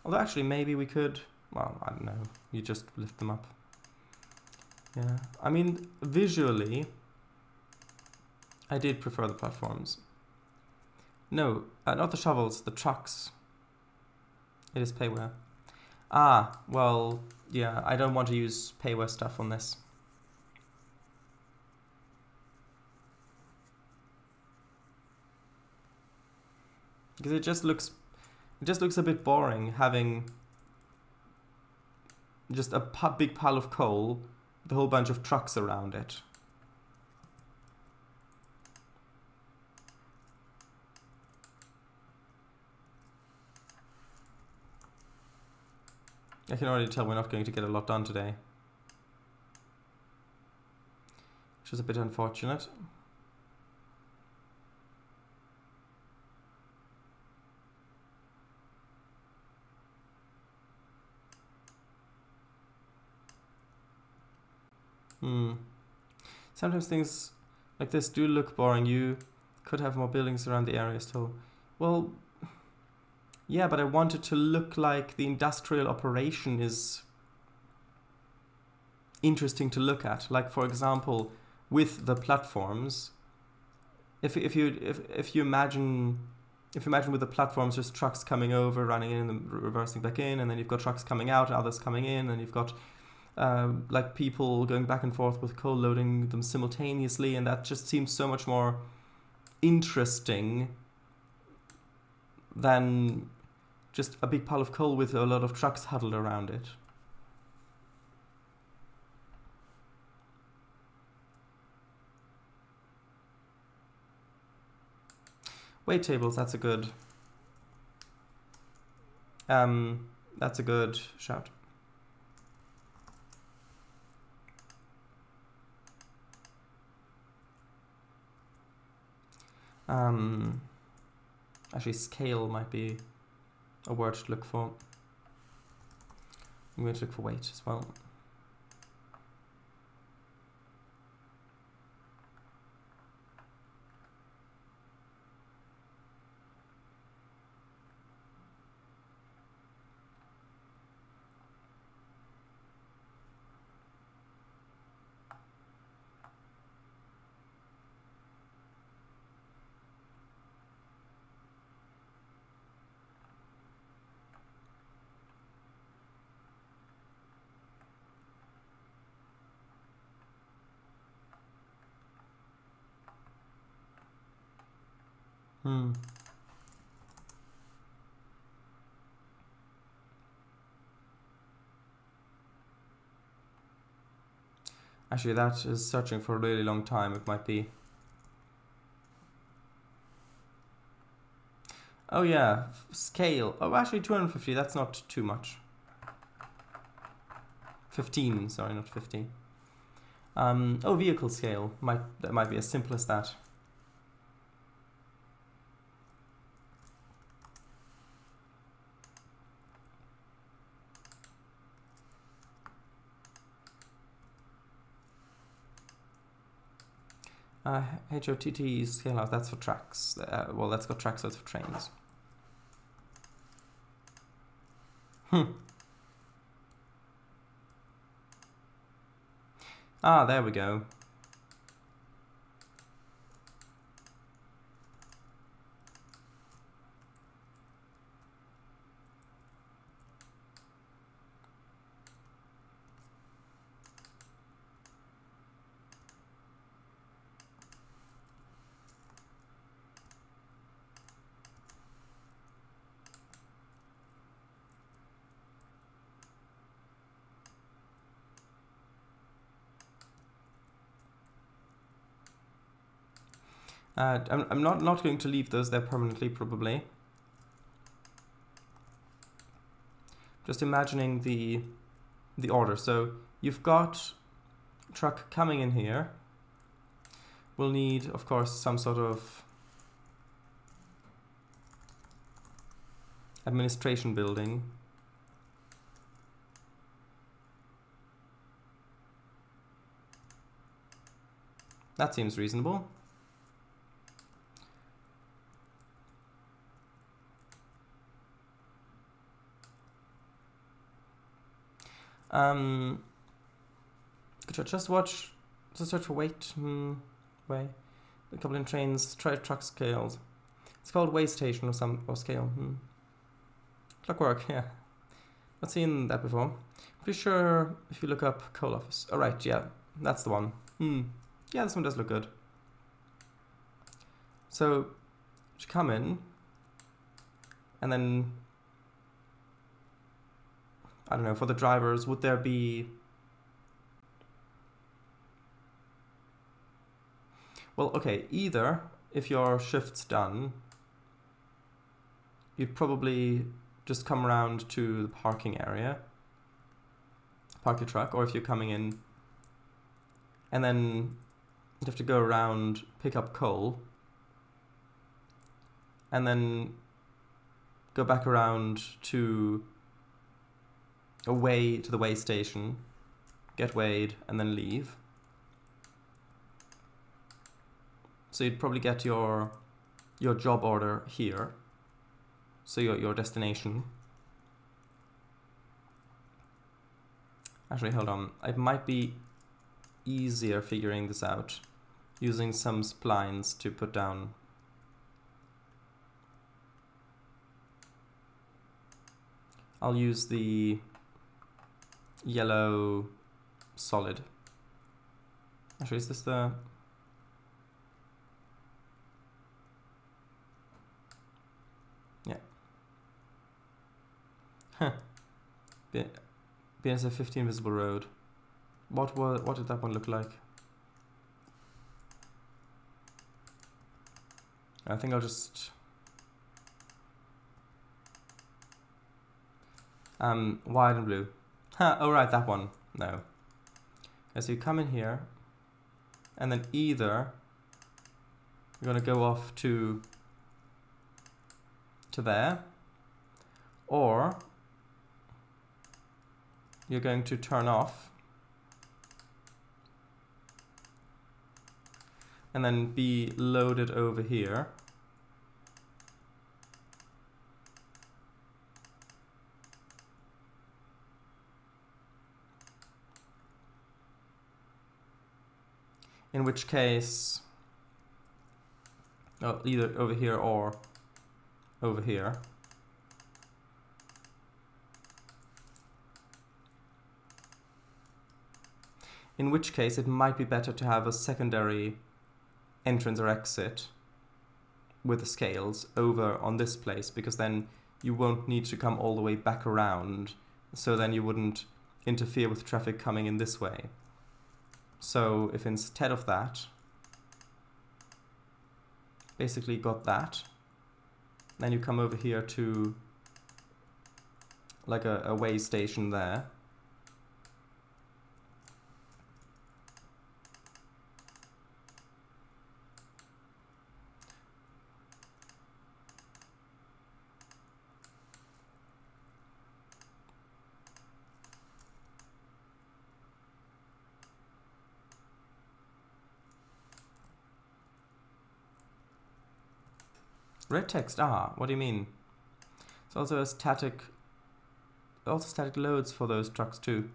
Although actually maybe we could, well, I don't know, you just lift them up. Yeah, I mean, visually, I did prefer the platforms. No, not the shovels, the trucks. It is payware. Ah, well, yeah, I don't want to use payware stuff on this. Because it just looks a bit boring having just a big pile of coal with a whole bunch of trucks around it. I can already tell we're not going to get a lot done today, which is a bit unfortunate. Sometimes things like this do look boring. You could have more buildings around the area still. Well, yeah, but I want it to look like the industrial operation is interesting to look at. Like, for example, with the platforms, if you imagine with the platforms, there's trucks coming over, running in and reversing back in, and then you've got trucks coming out, others coming in, and you've got like people going back and forth with coal, loading them simultaneously, and that just seems so much more interesting than just a big pile of coal with a lot of trucks huddled around it. Weight tables, that's a good shout. Actually, scale might be a word to look for. I'm going to look for weight as well. Actually, that is searching for a really long time. It might be. Oh yeah, scale. Oh, actually 250, that's not too much. 15, sorry, not 50. Oh, vehicle scale. That might be as simple as that. HOTT scale out, that's for tracks. Well, that's got tracks, so it's for trains. Ah, there we go. I'm not going to leave those there permanently, probably. Just imagining the order. So you've got truck coming in here. We'll need, of course, some sort of administration building. That seems reasonable. Just watch, just search for weight, way. A couple of trains, try truck scales. It's called way station or scale. Clockwork, yeah. Not seen that before. Pretty sure if you look up coal office. Oh, right, yeah, that's the one. Yeah, this one does look good. So, you come in, and then, I don't know, for the drivers, would there be... Well, okay, either, if your shift's done, you'd probably just come around to the parking area, park your truck, or if you're coming in, and then you'd have to go around, pick up coal, and then go back around to the weigh station, get weighed, and then leave. So you'd probably get your job order here, so your destination. Actually, hold on. It might be easier figuring this out using some splines to put down. I'll use the yellow solid. Actually, is this the... Yeah. Huh. BNSF 15 visible road. What did that one look like? I think I'll just... white and blue. Oh right, that one. No. Okay, so you come in here, and then either you're gonna go off to there, or you're going to turn off and then be loaded over here. In which case, oh, either over here or over here. In which case, it might be better to have a secondary entrance or exit with the scales over on this place, because then you won't need to come all the way back around, so then you wouldn't interfere with traffic coming in this way. So if instead of that, basically got that, then you come over here to like a way station there. Red text, what do you mean? It's also static loads for those trucks too.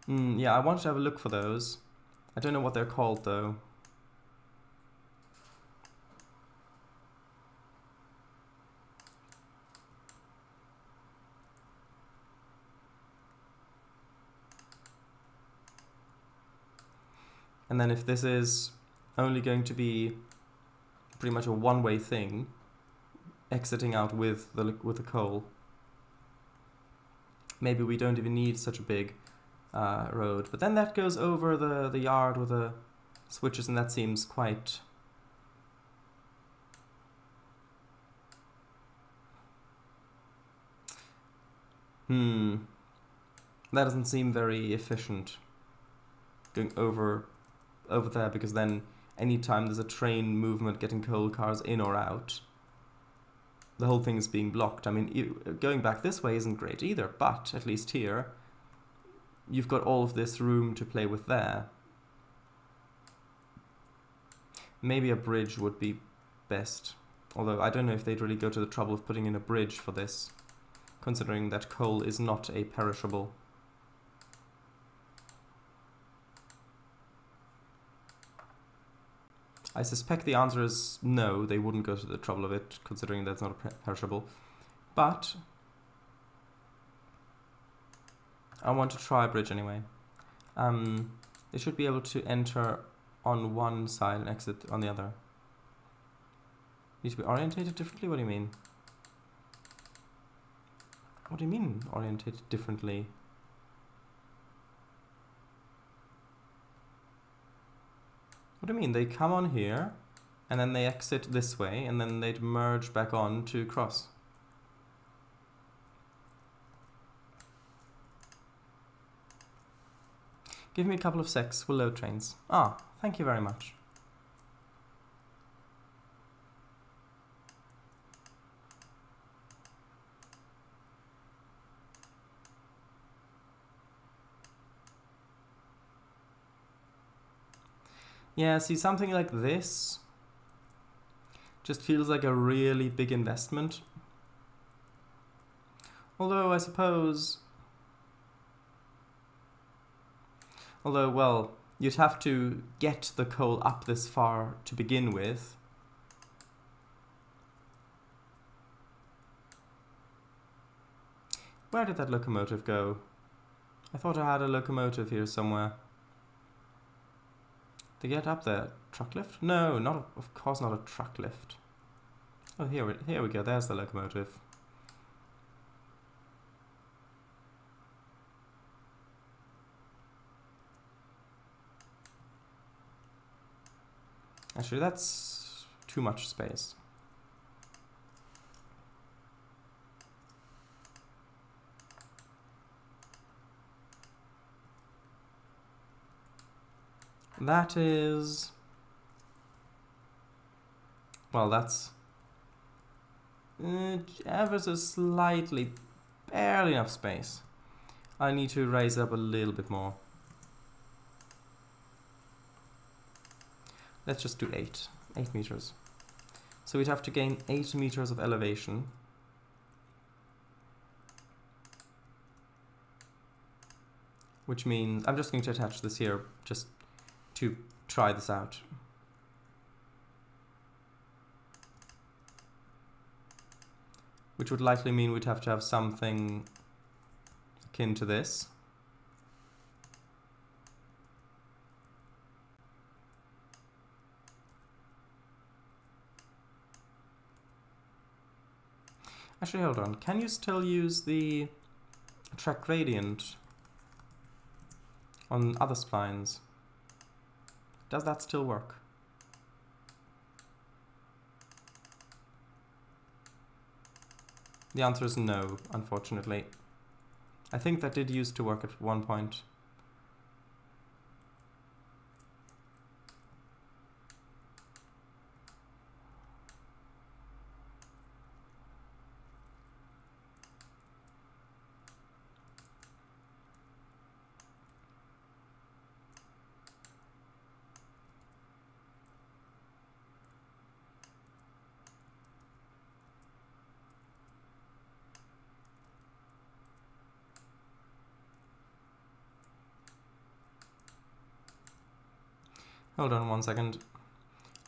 Yeah, I wanted to have a look for those. I don't know what they're called though. And then if this is only going to be pretty much a one-way thing, exiting out with the coal, maybe we don't even need such a big road. But then that goes over the yard with the switches, and that seems quite... That doesn't seem very efficient, going over there, because then anytime there's a train movement getting coal cars in or out, the whole thing is being blocked. I mean, going back this way isn't great either, but at least here, you've got all of this room to play with there. Maybe a bridge would be best, although I don't know if they'd really go to the trouble of putting in a bridge for this, considering that coal is not a perishable. I suspect the answer is no, they wouldn't go to the trouble of it, considering that's not a perishable. But I want to try a bridge anyway. They should be able to enter on one side and exit on the other. Need to be orientated differently? What do you mean? What do you mean, orientated differently? What do you mean? They come on here, and then they exit this way, and then they'd merge back on to cross. Give me a couple of secs, we'll load trains. Thank you very much. Yeah, see, something like this just feels like a really big investment. Although, I suppose... well, you'd have to get the coal up this far to begin with. Where did that locomotive go? I thought I had a locomotive here somewhere. To get up there, truck lift? No, of course not a truck lift. Oh, here we go. There's the locomotive. Actually, that's too much space. That is... well, that's... ever so slightly, barely enough space. I need to raise up a little bit more. Let's just do 8 meters. So we'd have to gain 8 meters of elevation. Which means I'm just going to attach this here just to try this out. Which would likely mean we'd have to have something akin to this. Actually, hold on. Can you still use the track gradient on other splines? Does that still work? The answer is no, unfortunately. I think that did used to work at one point. Hold on 1 second.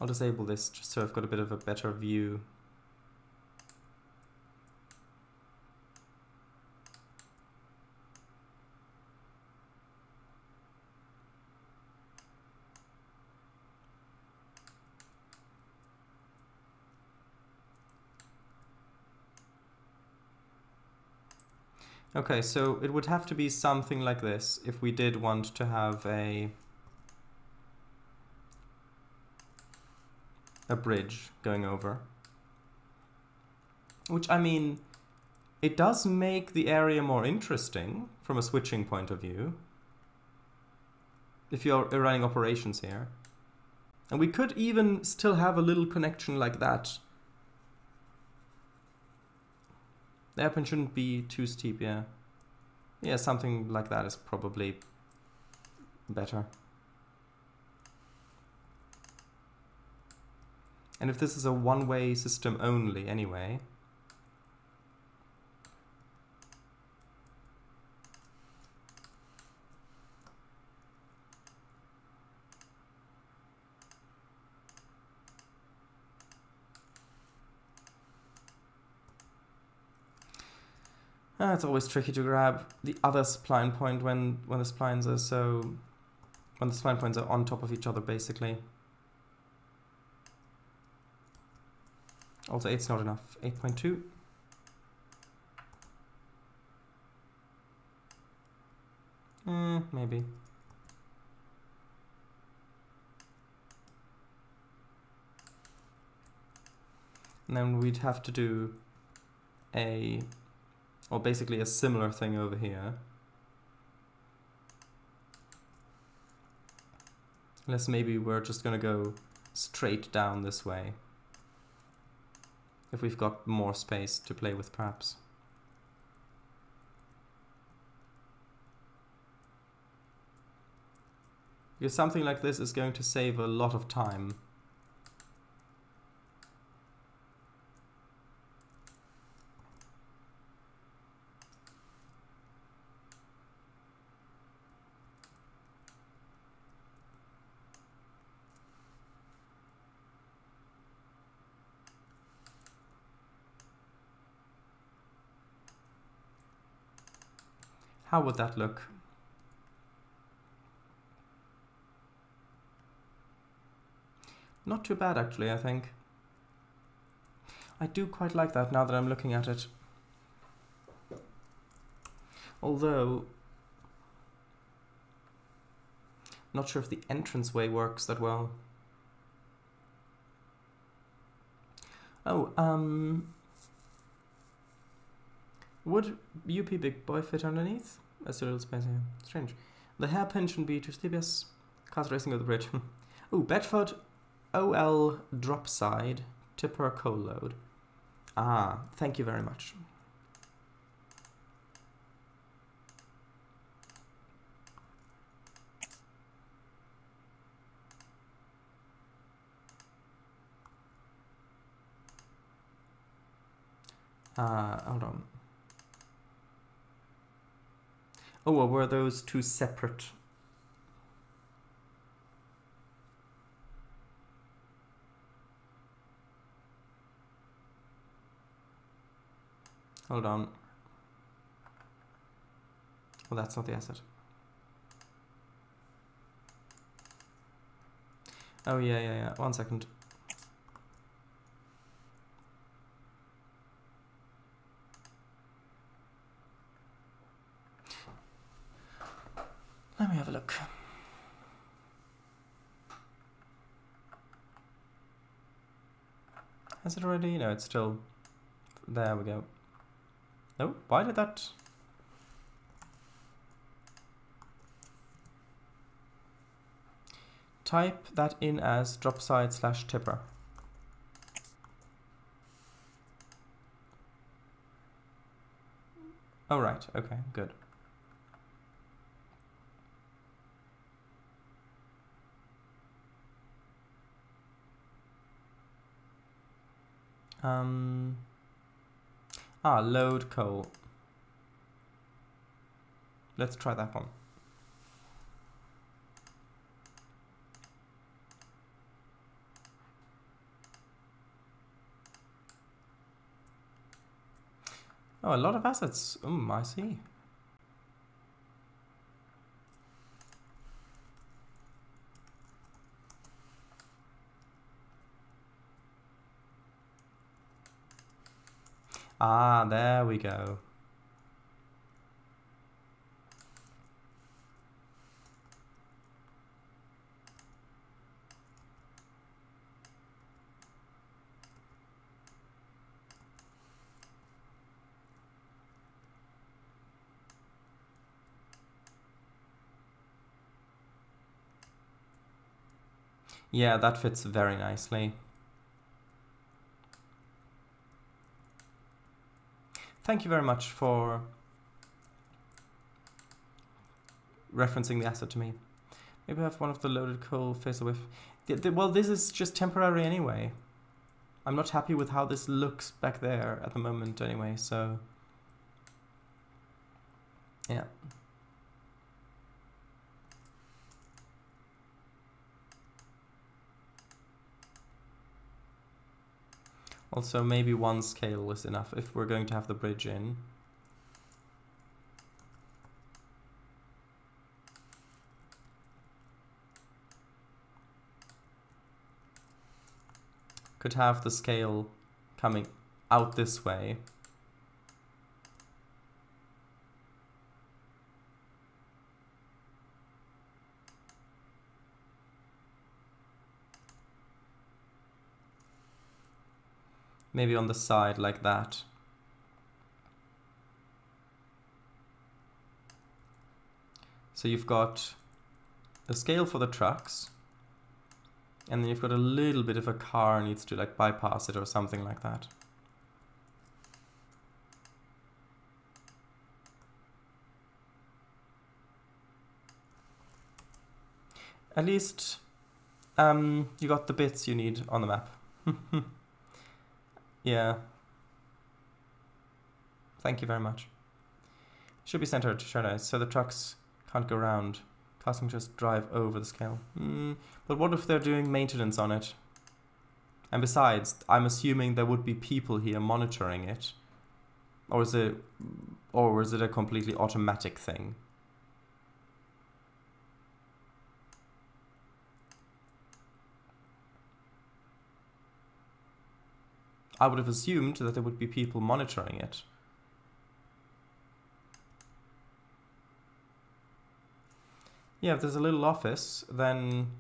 I'll disable this just so I've got a bit of a better view. Okay, so it would have to be something like this if we did want to have a bridge going over. Which, I mean, it does make the area more interesting from a switching point of view, if you're running operations here. And we could even still have a little connection like that. The hairpin shouldn't be too steep, yeah. Yeah, something like that is probably better. And if this is a one-way system only anyway, it's always tricky to grab the other spline point when the splines are on top of each other, basically. Also, 8's not enough. 8.2. Maybe. And then we'd have to do basically a similar thing over here. Unless maybe we're just gonna go straight down this way. If we've got more space to play with, perhaps. Because something like this is going to save a lot of time. How would that look? Not too bad, actually, I think. I do quite like that now that I'm looking at it. Although, not sure if the entranceway works that well. Oh, would UP Big Boy fit underneath? That's a little space here. Strange. The hairpin shouldn't be too steep, yes. Cars racing over the bridge. Ooh, Bedford OL drop side, tipper coal load. Ah, thank you very much. Hold on. Oh, well, were those two separate? Hold on. Well, that's not the asset. Oh, yeah. 1 second. me have a look. Has it already? No, it's still... There we go. Oh, why did that... Type that in as dropside/tipper. Oh, right. Okay, good. Load coal. Let's try that one. Oh, a lot of assets. I see. Ah, there we go. Yeah, that fits very nicely. Thank you very much for referencing the asset to me. Maybe I have one of the loaded coal face away. Well, this is just temporary anyway. I'm not happy with how this looks back there at the moment anyway, so... Yeah. Also, maybe one scale is enough if we're going to have the bridge in. Could have the scale coming out this way. Maybe on the side like that. So you've got a scale for the trucks, and then you've got a little bit of a car needs to like bypass it or something like that. At least you got the bits you need on the map. Yeah. Thank you very much. Should be centered, Trainz, so the trucks can't go around. Cars can just drive over the scale. But what if they're doing maintenance on it? And besides, I'm assuming there would be people here monitoring it. Or is it a completely automatic thing? I would have assumed that there would be people monitoring it. Yeah, if there's a little office, then...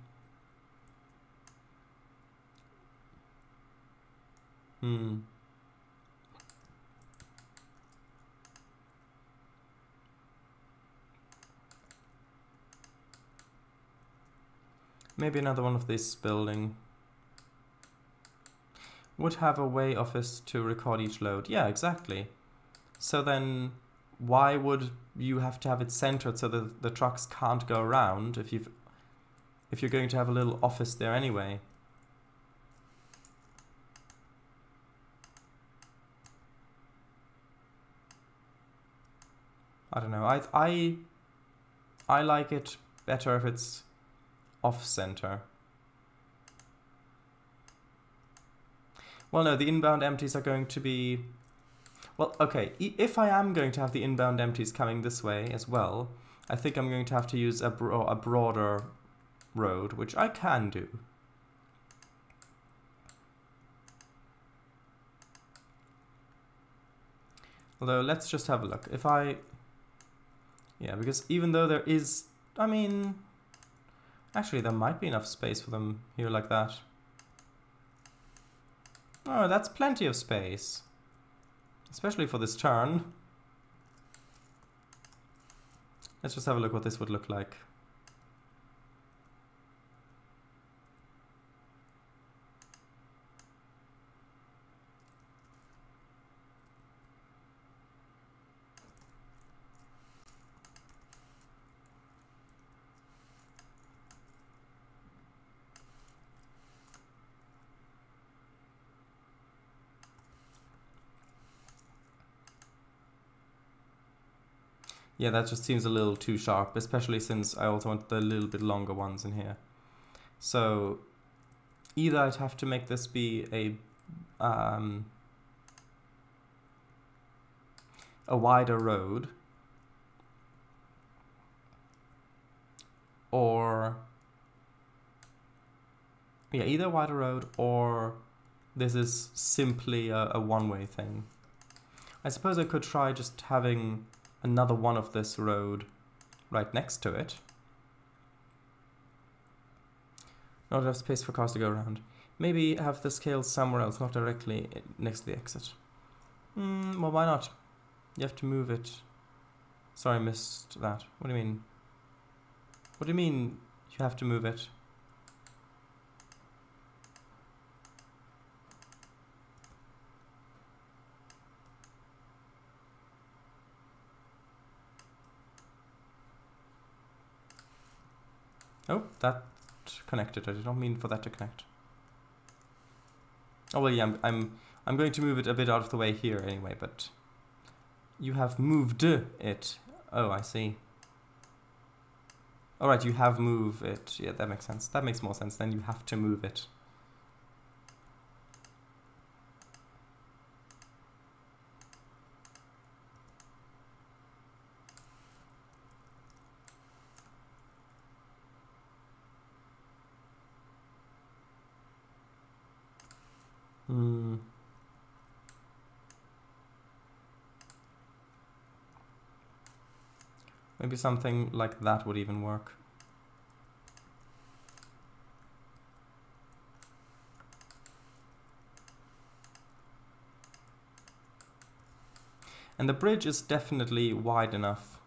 Maybe another one of this building. Would have a way office to record each load. Yeah, exactly. So then why would you have to have it centered so that the trucks can't go around if you're going to have a little office there anyway? I don't know. I like it better if it's off-center. Well, no, the inbound empties are going to be... Well, okay, if I am going to have the inbound empties coming this way as well, I think I'm going to have to use a broader road, which I can do. Although, let's just have a look. If I... Yeah, because even though there is I mean, actually there might be enough space for them here like that. Oh, that's plenty of space. Especially for this turn. Let's just have a look what this would look like. Yeah, that just seems a little too sharp, especially since I also want the little bit longer ones in here. So either I'd have to make this be a wider road, or yeah, either a wider road or this is simply a one-way thing. I suppose I could try just having another one of this road right next to it. Not enough space for cars to go around. Maybe have the scale somewhere else, not directly next to the exit. Well, why not? You have to move it. Sorry, I missed that. What do you mean? What do you mean you have to move it? Oh, that connected. I did not mean for that to connect. Oh well, yeah, I'm going to move it a bit out of the way here anyway, but you have moved it. Oh, I see. All right, you have moved it. Yeah, that makes sense. That makes more sense. Then you have to move it. Maybe something like that would even work. And the bridge is definitely wide enough,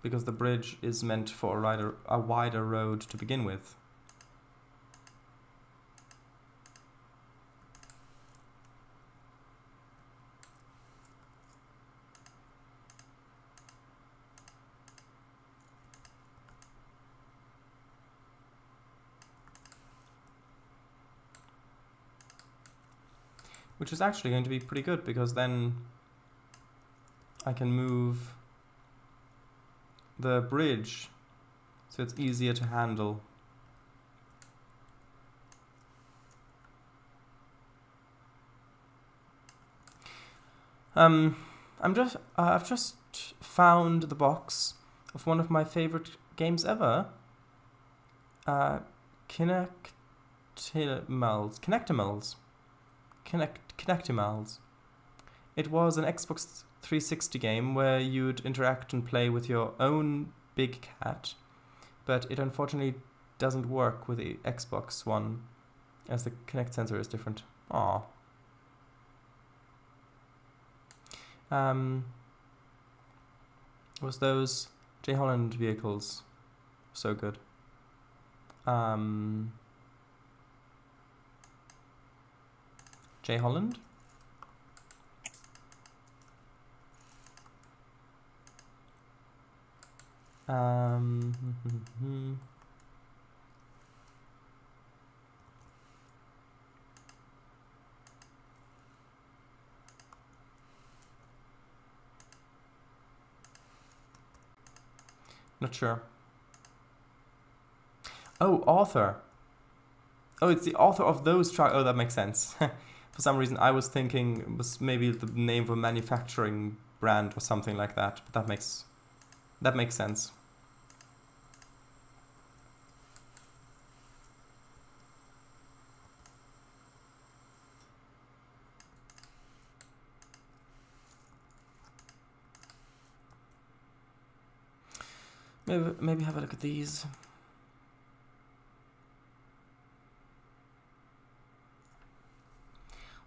because the bridge is meant for a wider road to begin with. Which is actually going to be pretty good, because then I can move the bridge so it's easier to handle. I've just found the box of one of my favorite games ever. Connectimals. It was an Xbox 360 game where you'd interact and play with your own big cat, but it unfortunately doesn't work with the Xbox One, as the Kinect sensor is different. Aww. Was those J. Holland vehicles so good? J. Holland? Not sure. Oh, author. Oh, it's the author of those trucks. Oh, that makes sense. For some reason, I was thinking it was maybe the name of a manufacturing brand or something like that. But that makes sense. Maybe have a look at these.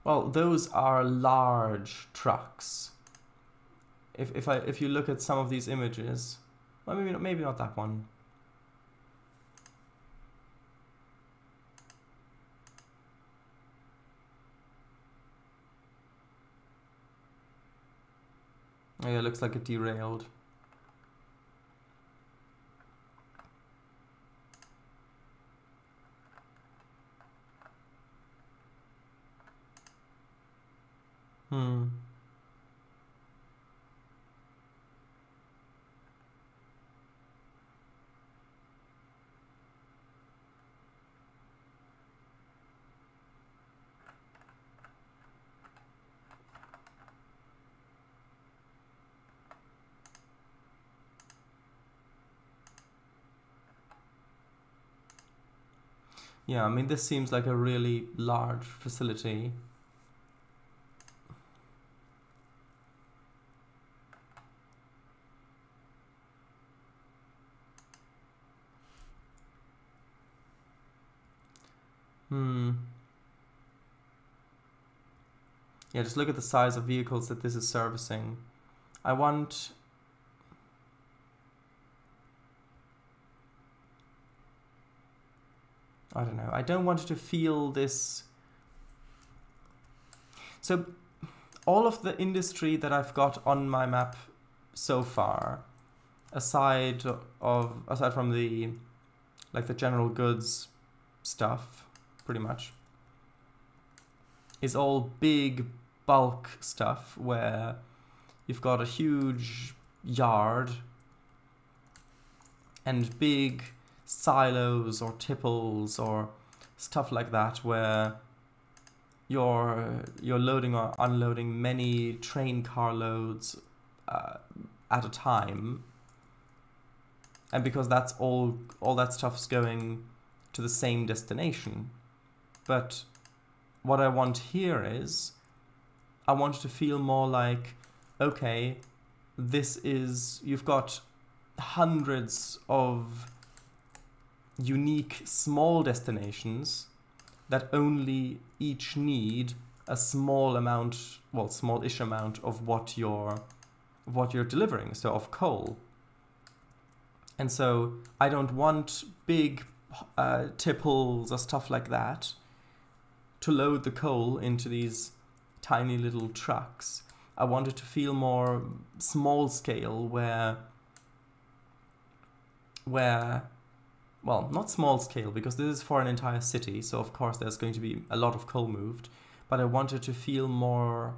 Well, those are large trucks. If you look at some of these images, well, maybe not that one. Oh, yeah, it looks like it derailed. Yeah, I mean, this seems like a really large facility. Yeah, just look at the size of vehicles that this is servicing. I don't know. I don't want it to feel this. So all of the industry that I've got on my map so far, aside from the like the general goods stuff, pretty much, is all big bulk stuff where you've got a huge yard and big silos or tipples or stuff like that where you're loading or unloading many train car loads at a time, and because that's all that stuff's going to the same destination. But what I want here is I want it to feel more like, okay, you've got hundreds of unique small destinations that only each need a small amount, well, smallish amount of what you're delivering, so of coal. And so I don't want big tipples or stuff like that to load the coal into these tiny little trucks. I want it to feel more small scale where well, not small scale, because this is for an entire city, so of course there's going to be a lot of coal moved, but I want it to feel more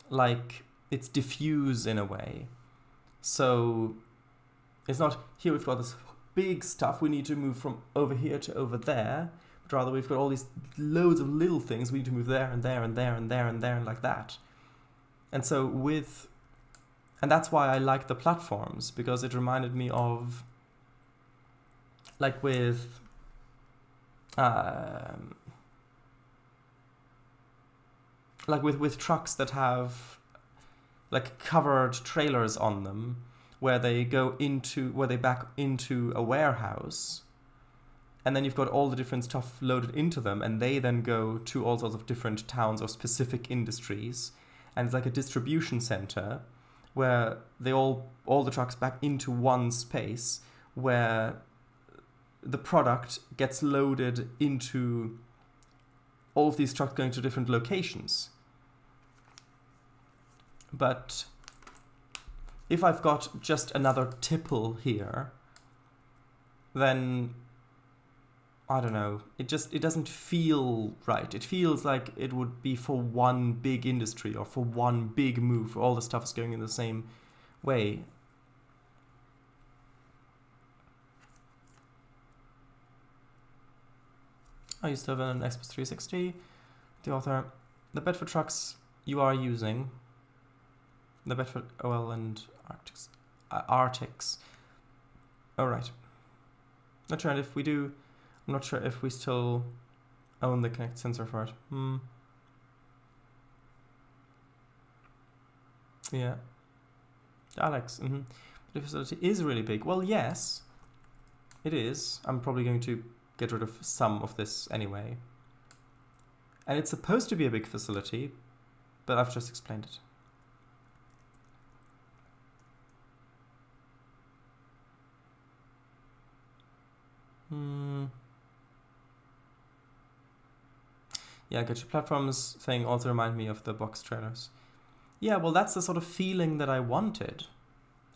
like it's diffuse in a way. So it's not, here we've got this big stuff we need to move from over here to over there, but rather we've got all these loads of little things we need to move there and there and there and there and there and like that. And so and that's why I like the platforms, because it reminded me of like with trucks that have like covered trailers on them, where they back into a warehouse, and then you've got all the different stuff loaded into them, and they then go to all sorts of different towns or specific industries, and it's like a distribution center where all the trucks back into one space where the product gets loaded into all of these trucks going to different locations. But if I've got just another tipple here, then I don't know, it doesn't feel right. It feels like it would be for one big industry or for one big move, where all the stuff is going in the same way. I used to have an Xbox 360. The author, the Bedford trucks you are using, the Bedford OL and Arctics. Oh, right. Not sure if we do. I'm not sure if we still own the Kinect sensor for it. Yeah. Alex. The facility is really big. Well, yes, it is. I'm probably going to get rid of some of this anyway. And it's supposed to be a big facility, but I've just explained it. Yeah, Gadget Platforms thing also remind me of the box trailers. Yeah, well, that's the sort of feeling that I wanted.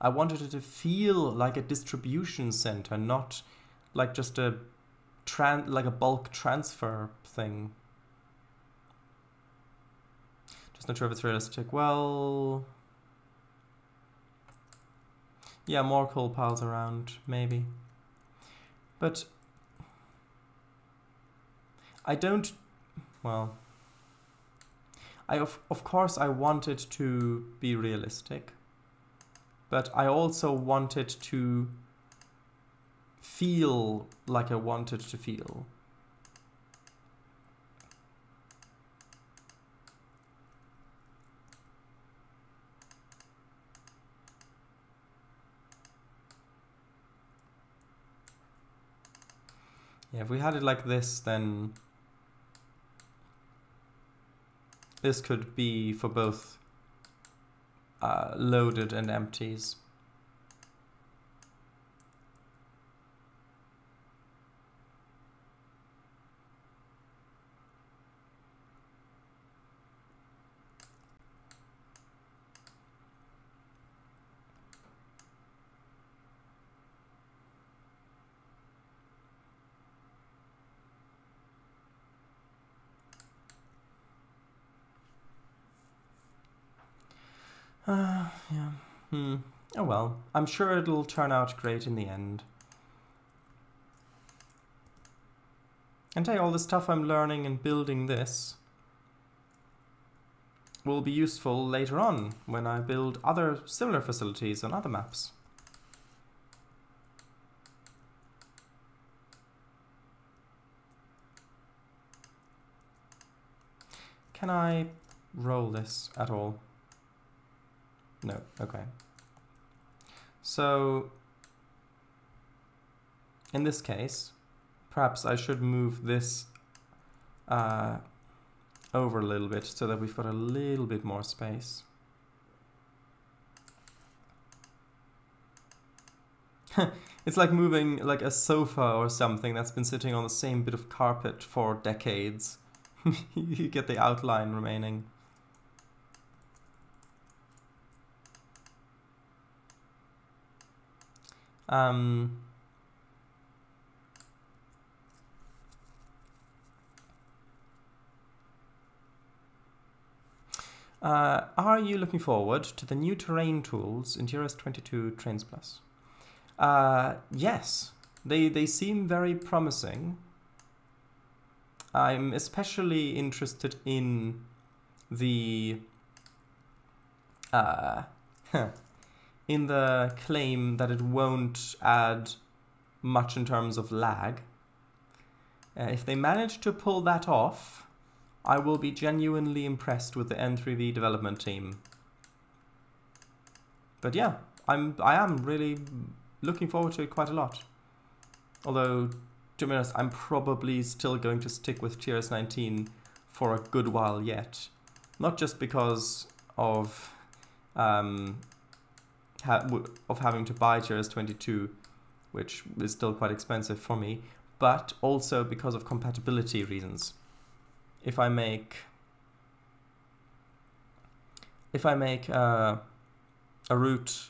I wanted it to feel like a distribution center, not like just a bulk transfer thing. Just not sure if it's realistic. Well, yeah, more coal piles around, maybe. But I don't, well, of course I want it to be realistic, but I also want it to feel like I want it to feel. Yeah, if we had it like this, then this could be for both loaded and empties. Yeah. Oh well, I'm sure it'll turn out great in the end. And hey, all the stuff I'm learning and building this will be useful later on when I build other similar facilities on other maps. Can I roll this at all? No, okay. So, in this case, perhaps I should move this over a little bit so that we've got a little bit more space. It's like moving like a sofa or something that's been sitting on the same bit of carpet for decades. You get the outline remaining. Are you looking forward to the new terrain tools in TRS-22 Trainz Plus? Yes, they seem very promising. I'm especially interested in the in the claim that it won't add much in terms of lag. If they manage to pull that off, I will be genuinely impressed with the N3V development team. But yeah, I am really looking forward to it quite a lot. Although, to be honest, I'm probably still going to stick with TRS-19 for a good while yet. Not just because of having to buy TRS-22, which is still quite expensive for me, but also because of compatibility reasons. If I make a route,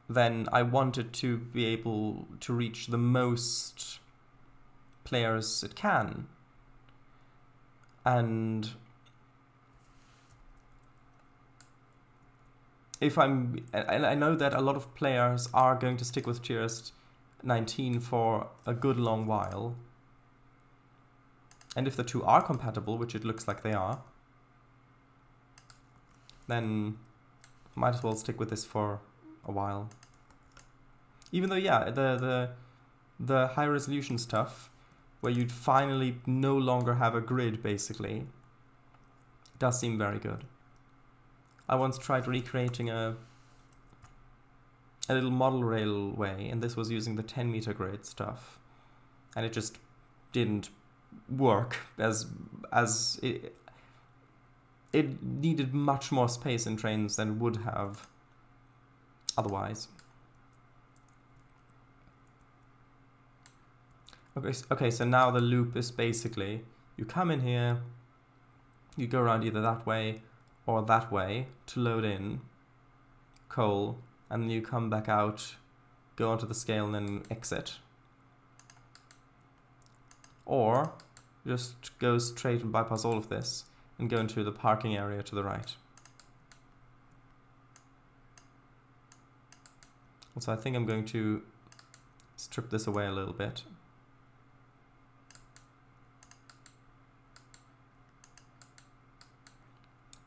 then I want it to be able to reach the most players it can. And I know that a lot of players are going to stick with TRS-19 for a good long while. And if the two are compatible, which it looks like they are, then might as well stick with this for a while. Even though, yeah, the high resolution stuff, where you'd finally no longer have a grid, basically, does seem very good. I once tried recreating a a little model railway, and this was using the 10-meter grid stuff, and it just didn't work as it needed much more space in Trainz than it would have otherwise. Okay, so now the loop is basically, you come in here, you go around either that way or that way to load in coal, and then you come back out, go onto the scale, and then exit. Or just go straight and bypass all of this and go into the parking area to the right. Also, I think I'm going to strip this away a little bit.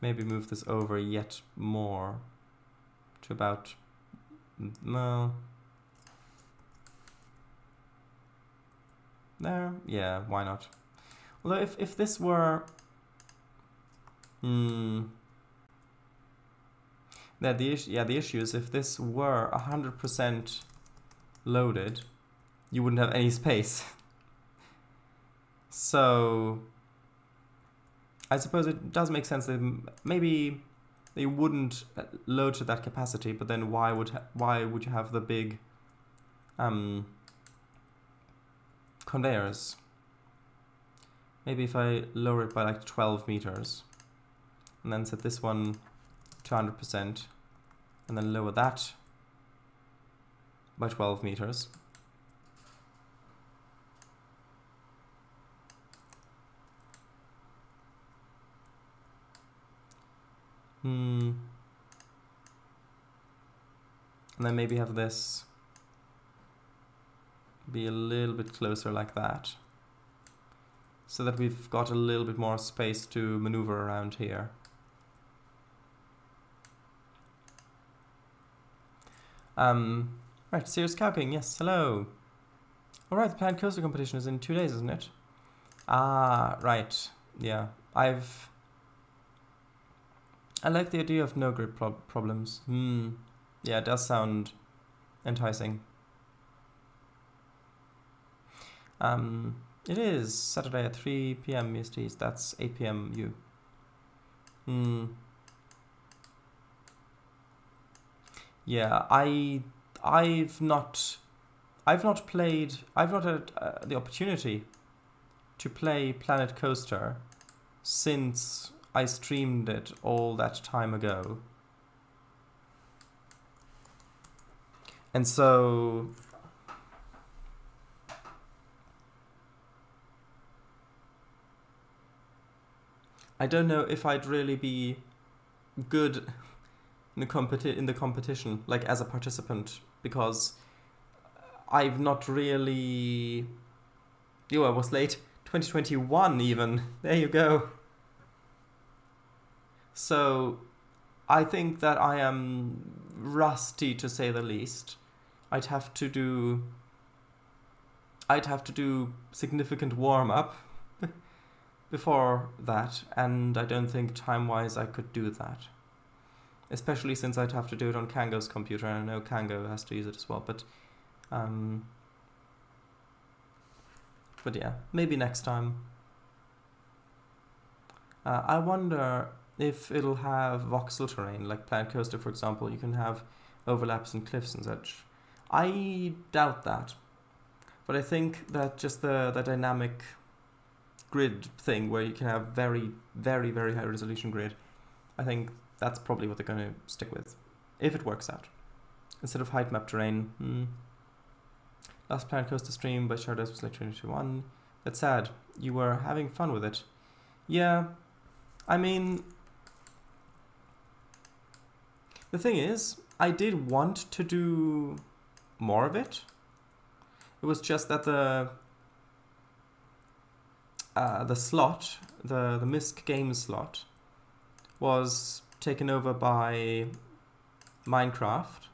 Maybe move this over yet more to about, well, there, yeah, why not? Although if this were, the issue is if this were 100% loaded, you wouldn't have any space. So I suppose it does make sense that maybe they wouldn't load to that capacity, but then why would you have the big conveyors? Maybe if I lower it by like 12 meters, and then set this one to 100%, and then lower that by 12 meters. And then maybe have this be a little bit closer like that, so that we've got a little bit more space to maneuver around here. Right, Serious Cowking, yes, hello. Alright, the planned coaster competition is in 2 days, isn't it? Ah, right, yeah. I like the idea of no grid problems. Yeah, it does sound enticing. It is Saturday at 3 PM EST. That's 8 PM U. Yeah, I've not had the opportunity to play Planet Coaster since I streamed it all that time ago. And so I don't know if I'd really be good in the competition, like as a participant, because I've not really... I was late. 2021 even. There you go. So I think that I am rusty, to say the least. I'd have to do significant warm-up before that, and I don't think time-wise I could do that. Especially since I'd have to do it on Kango's computer, and I know Kango has to use it as well, but yeah, maybe next time. I wonder if it'll have voxel terrain, like Planet Coaster, for example. You can have overlaps and cliffs and such. I doubt that, but I think that just the dynamic grid thing, where you can have very, very, very high resolution grid, I think that's probably what they're going to stick with, if it works out. Instead of height map terrain. Last Planet Coaster stream by Stardust was like 2021. That's sad. You were having fun with it. Yeah, I mean, the thing is, I did want to do more of it. It was just that the slot, the MISC game slot, was taken over by Minecraft,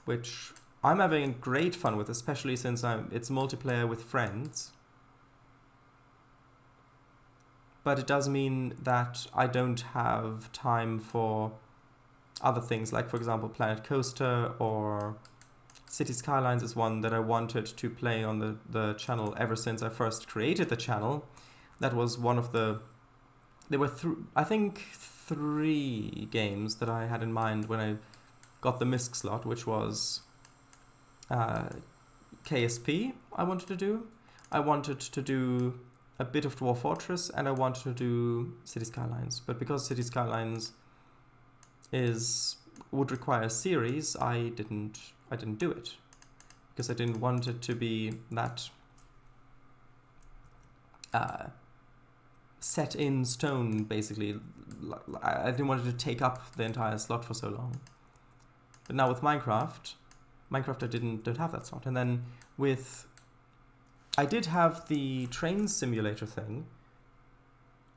which I'm having great fun with, especially since it's multiplayer with friends. But it does mean that I don't have time for other things, like for example Planet Coaster or City Skylines is one that I wanted to play on the channel ever since I first created the channel. That was one of the... There were, I think, 3 games that I had in mind when I got the MISC slot, which was KSP I wanted to do. I wanted to do a bit of Dwarf Fortress, and I wanted to do City Skylines. But because City Skylines would require a series, I didn't do it, because I didn't want it to be that set in stone, basically. I didn't want it to take up the entire slot for so long. But now with Minecraft I don't have that slot. And then with... I did have the Trainz simulator thing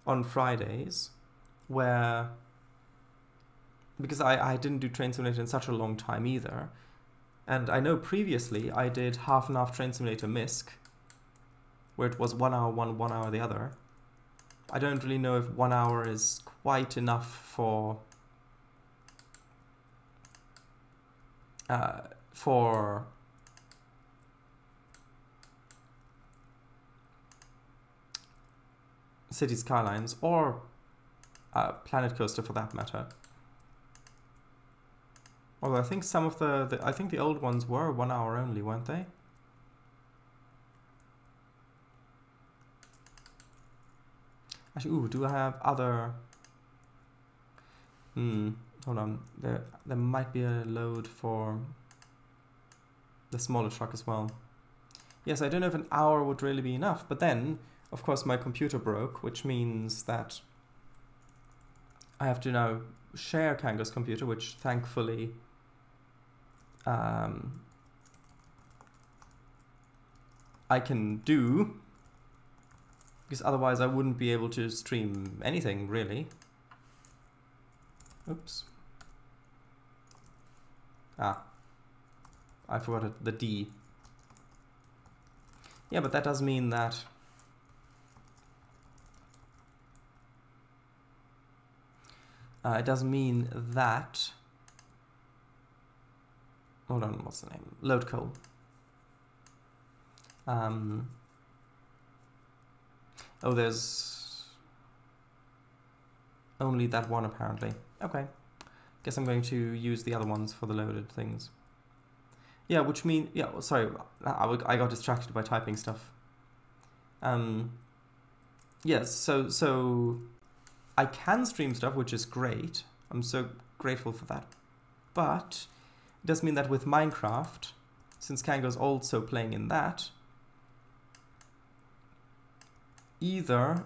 on Fridays, where... Because I didn't do Train Simulator in such a long time either. And I know previously I did half and half Train Simulator MISC, where it was 1 hour one, 1 hour the other. I don't really know if 1 hour is quite enough for City Skylines, or Planet Coaster for that matter. Although I think some of I think the old ones were 1 hour only, weren't they? Actually, ooh, do I have other... hold on. There might be a load for the smaller truck as well. Yes, I don't know if an hour would really be enough, but then, of course, my computer broke, which means that I have to now share Kango's computer, which thankfully I can do, because otherwise I wouldn't be able to stream anything, really. Oops. Ah. I forgot the D. Yeah, but that does mean that... it does mean that... Hold on, what's the name? Load coal. Oh, there's only that one apparently. Okay. Guess I'm going to use the other ones for the loaded things. Yeah, which mean... Yeah, sorry, I got distracted by typing stuff. Yes, so I can stream stuff, which is great. I'm so grateful for that. But it does mean that with Minecraft, since Kango's also playing in that, either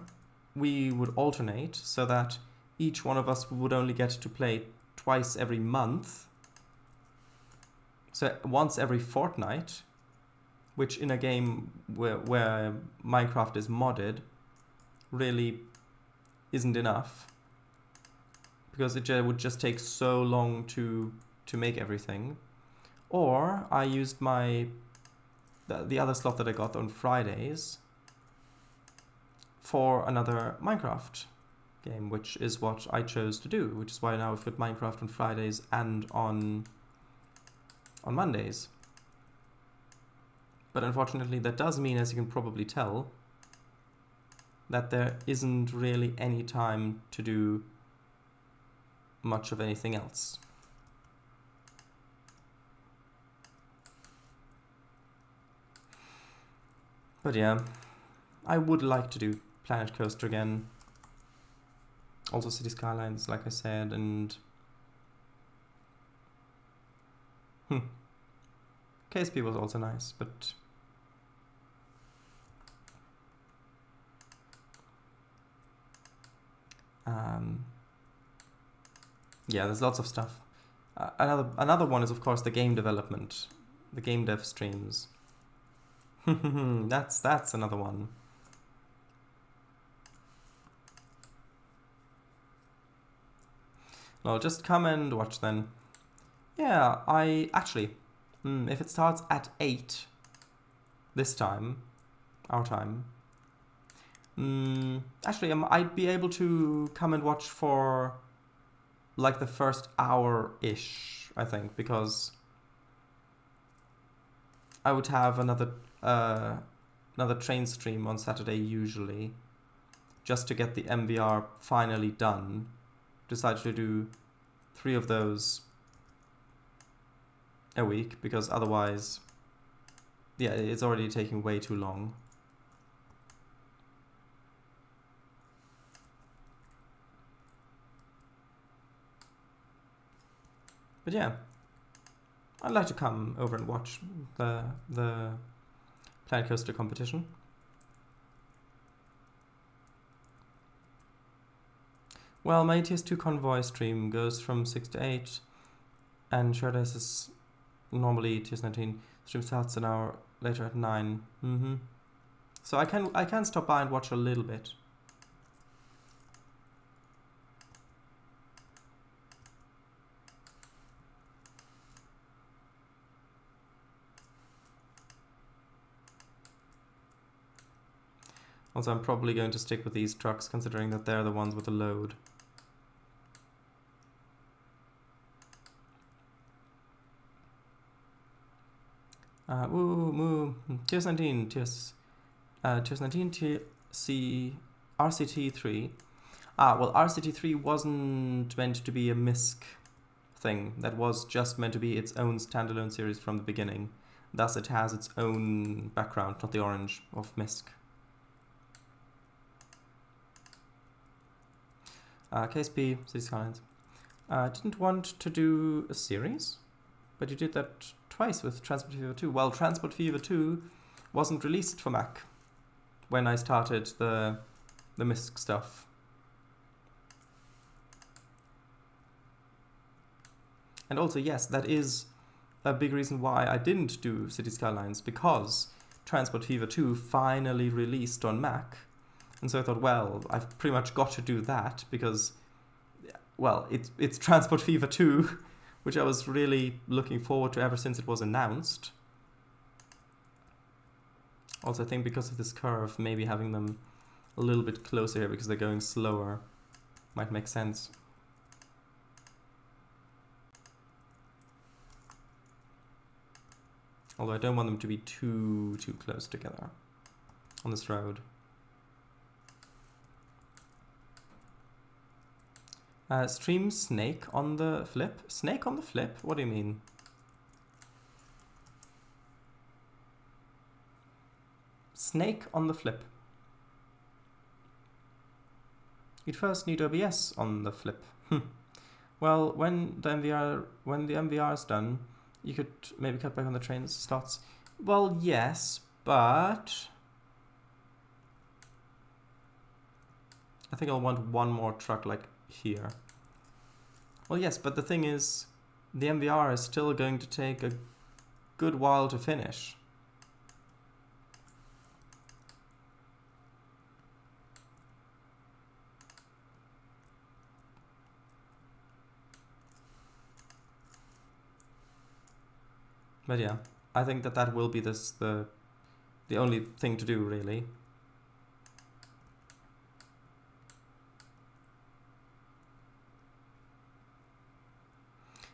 we would alternate so that each one of us would only get to play twice every month, so once every fortnight, which in a game where Minecraft is modded really isn't enough, because it would just take so long to make everything. Or I used the other slot that I got on Fridays for another Minecraft game, which is what I chose to do, which is why now I've got Minecraft on Fridays and on Mondays. But unfortunately that does mean, as you can probably tell, that there isn't really any time to do much of anything else. But yeah, I would like to do Planet Coaster again. Also City Skylines, like I said, and... KSP was also nice, but... yeah, there's lots of stuff. Another one is, of course, the game development, the game dev streams. That's another one. Well, just come and watch then. Yeah, actually, if it starts at 8 this time, our time, actually, I'd be able to come and watch for like the first hour-ish, I think, because I would have another Trainz stream on Saturday usually, just to get the MVR finally done. Decided to do 3 of those a week, because otherwise, yeah, it's already taking way too long. But yeah, I'd like to come over and watch the Planet Coaster competition. Well, my ETS2 convoy stream goes from 6 to 8, and Shreddice is normally ETS19 stream starts an hour later at 9. So I can stop by and watch a little bit. Also, I'm probably going to stick with these trucks, considering that they're the ones with the load. Tiers 19, Tiers 19, RCT3. Well, RCT3 wasn't meant to be a MISC thing. That was just meant to be its own standalone series from the beginning. Thus, it has its own background, not the orange of MISC. KSP, City Skylines. Didn't want to do a series, but you did that twice with Transport Fever 2. Well, Transport Fever 2 wasn't released for Mac when I started the MISC stuff. And also, yes, that is a big reason why I didn't do City Skylines, because Transport Fever 2 finally released on Mac. And so I thought, well, I've pretty much got to do that because, well, it's Transport Fever 2, which I was really looking forward to ever since it was announced. Also, I think because of this curve, maybe having them a little bit closer here because they're going slower might make sense. Although I don't want them to be too close together on this road. Stream Snake on the flip? Snake on the flip? What do you mean? Snake on the flip. You'd first need OBS on the flip. Well, when the MVR is done, you could maybe cut back on the Trainz slots. Well, yes, but I think I'll want one more truck like here. Well, yes, but the thing is, the MVR is still going to take a good while to finish. But yeah, I think that will be the only thing to do, really.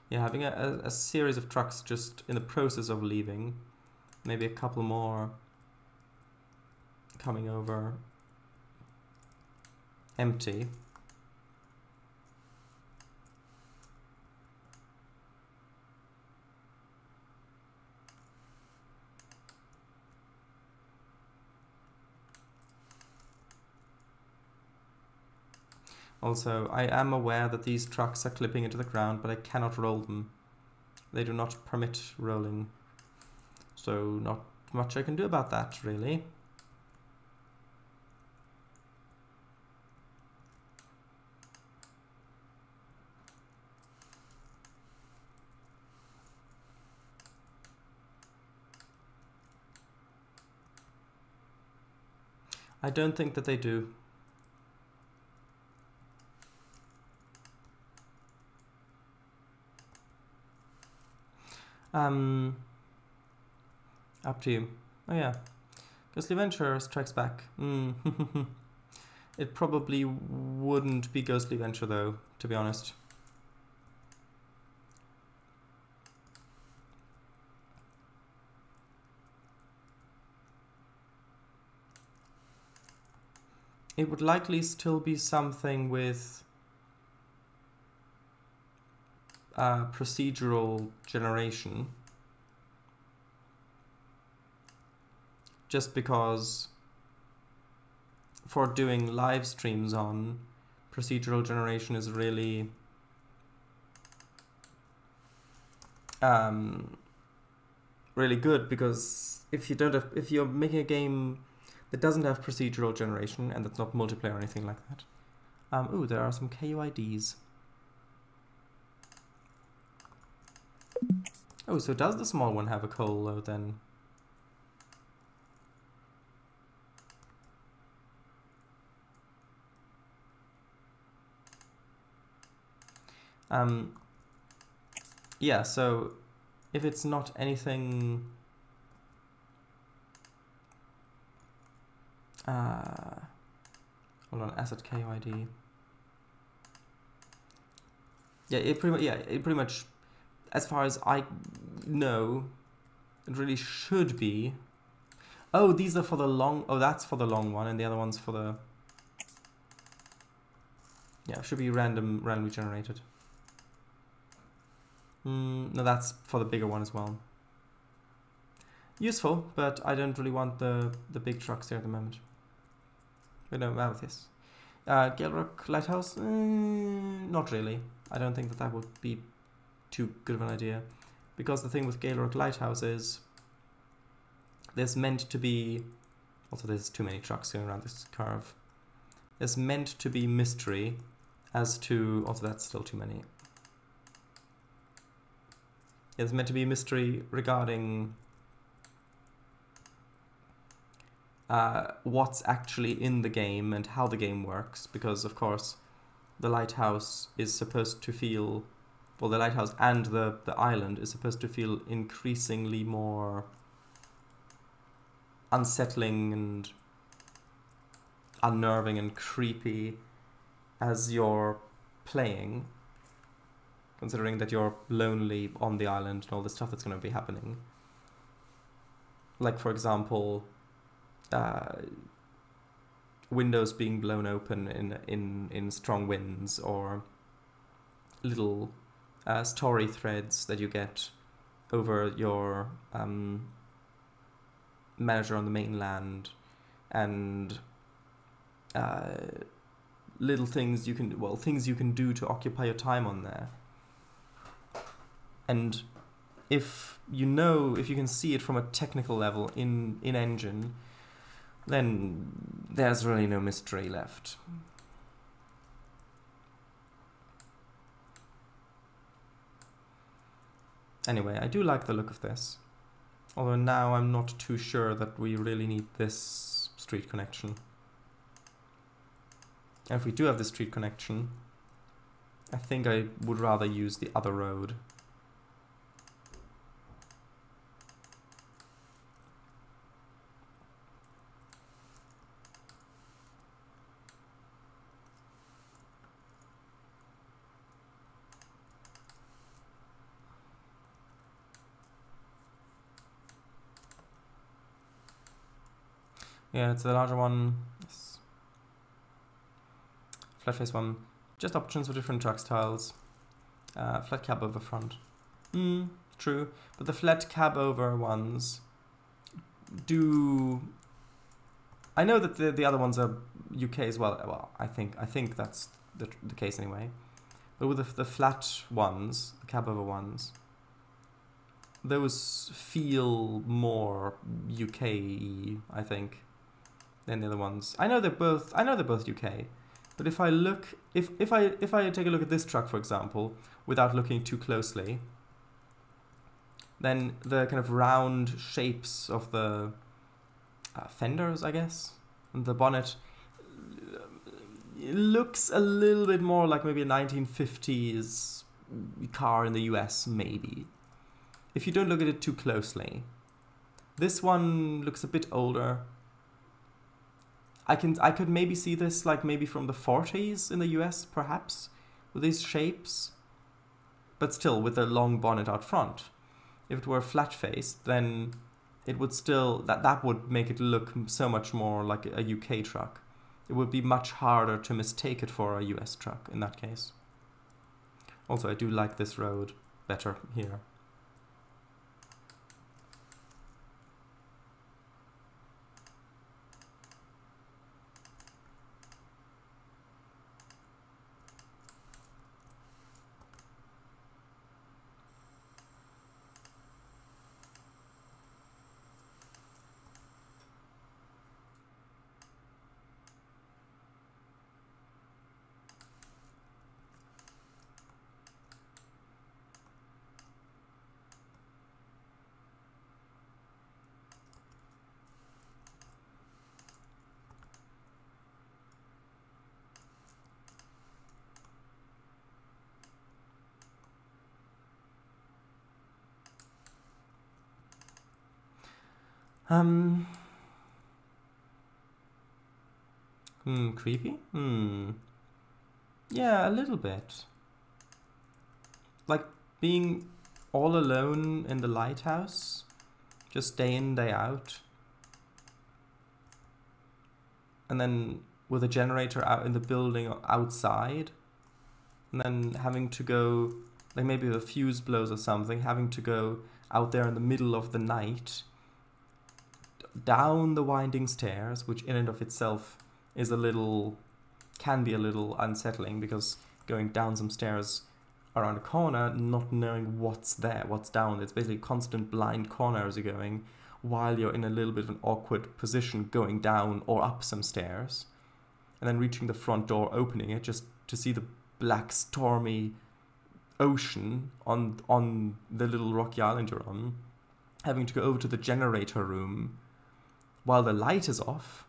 Yeah, having a series of trucks just in the process of leaving, maybe a couple more coming over empty. Also, I am aware that these trucks are clipping into the ground, but I cannot roll them. They do not permit rolling. So not much I can do about that, really. I don't think that they do. Up to you. Oh yeah. Ghostly Venture strikes back. It probably wouldn't be Ghostly Venture though, to be honest. it would likely still be something with procedural generation, just because for doing live streams on, procedural generation is really really good, because if you're making a game that doesn't have procedural generation and that's not multiplayer or anything like that. Ooh, there are some KUIDs. Oh, so does the small one have a coal load then? Yeah, so if it's not anything hold on, asset KUID. Yeah, it pretty much, as far as I know, it really should be. Oh, these are for the long. Oh, that's for the long one, and the other one's for the. Yeah, should be randomly generated. No, that's for the bigger one as well. Useful, but I don't really want the big trucks there at the moment. We don't have this. Galerock Lighthouse? Not really. I don't think that would be too good of an idea. Because the thing with Galerock Lighthouse is there's meant to be... Also, there's too many trucks going around this curve. There's meant to be mystery as to... Also, that's still too many. There's meant to be mystery regarding what's actually in the game and how the game works, because of course the lighthouse is supposed to feel, well, the lighthouse and the island is supposed to feel increasingly more unsettling and unnerving and creepy as you're playing, considering that you're lonely on the island and all the stuff that's going to be happening. Like, for example, windows being blown open in strong winds, or little story threads that you get over your manager on the mainland, and little things you can, well, things you can do to occupy your time on there. And if you know, if you can see it from a technical level in engine, then there's really no mystery left. Anyway, I do like the look of this. Although now I'm not too sure that we really need this street connection. And if we do have the street connection, I think I would rather use the other road. Yeah, it's the larger one. Yes. Flat face one. Just options for different truck styles. Flat cab over front. True. But the flat cab over ones do... I know that the other ones are UK as well. Well, I think that's the case anyway. But with the flat ones, the cab over ones, those feel more UK-y, I think, than the other ones. I know they're both UK, but if I take a look at this truck, for example, without looking too closely, then the kind of round shapes of the fenders, I guess, and the bonnet looks a little bit more like maybe a 1950s car in the US, maybe, if you don't look at it too closely. This one looks a bit older. I could maybe see this like maybe from the 40s in the US, perhaps, with these shapes, but still with a long bonnet out front. If it were flat-faced, then it would still, that would make it look so much more like a UK truck. it would be much harder to mistake it for a US truck in that case. Also, I do like this road better here. Creepy? Yeah, a little bit. Like being all alone in the lighthouse, just day in, day out. And then with a generator out in the building outside. And then having to go, like maybe the fuse blows or something, having to go out there in the middle of the night, down the winding stairs, which in and of itself is can be a little unsettling, because going down some stairs around a corner, not knowing what's there, what's down, it's basically constant blind corner as you're going, while you're in a little bit of an awkward position going down or up some stairs, and then reaching the front door, opening it, just to see the black stormy ocean on the little rocky island you're on, having to go over to the generator room while the light is off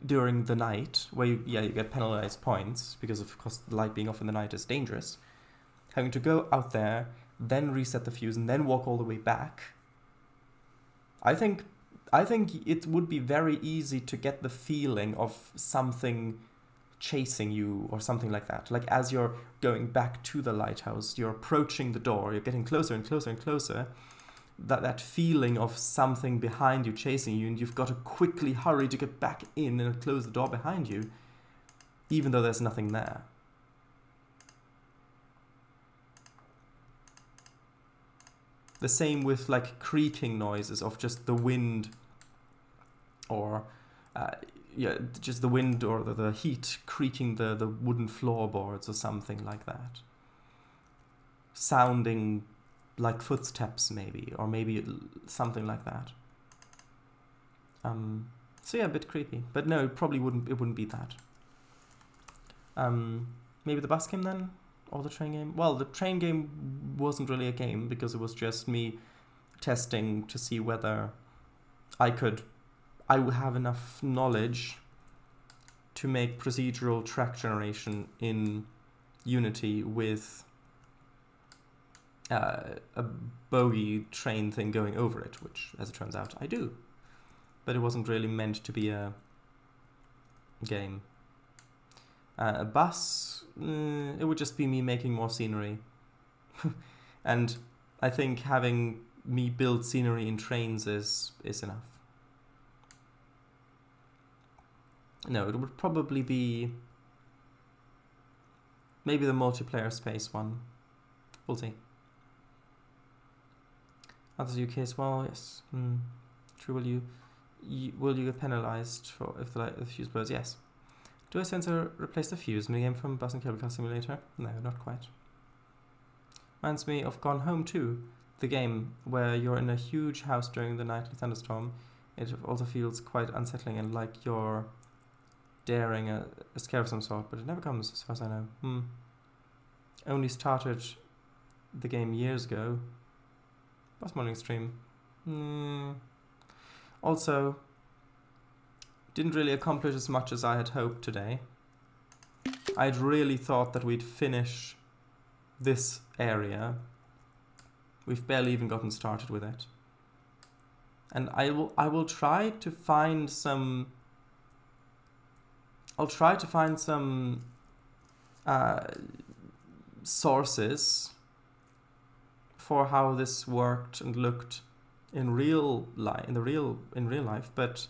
during the night, where you get penalized points, because of course the light being off in the night is dangerous. Having to go out there, then reset the fuse, and then walk all the way back. I think it would be very easy to get the feeling of something chasing you or something like that. Like as you're going back to the lighthouse, you're approaching the door, you're getting closer and closer and closer. That feeling of something behind you chasing you, and you've got to quickly hurry to get back in and close the door behind you, even though there's nothing there. The same with like creaking noises of just the wind, or just the wind or the heat creaking the wooden floorboards or something like that. Sounding like footsteps maybe, or maybe something like that. So yeah, a bit creepy, but no, it wouldn't be that. Maybe the bus game then, or the train game. Well, the train game wasn't really a game, because it was just me testing to see whether I would have enough knowledge to make procedural track generation in Unity with a bogie train thing going over it, which, as it turns out, I do. But it wasn't really meant to be a game. A bus, it would just be me making more scenery. And I think having me build scenery in Trainz is enough. No, it would probably be maybe the multiplayer space one. We'll see. Others UK as well, yes. True. Will you get penalized for if the fuse blows? Yes. Do a sensor replace the fuse? Minigame from Bus and Cable Car Simulator? No, not quite. Reminds me of Gone Home 2, the game where you're in a huge house during the nightly thunderstorm. It also feels quite unsettling and like you're daring a scare of some sort, but it never comes as far as I know. Only started the game years ago. Bus modeling stream. Also, didn't really accomplish as much as I had hoped today. I'd really thought that we'd finish this area. We've barely even gotten started with it. And I will try to find some... I'll try to find some sources for how this worked and looked in real life, but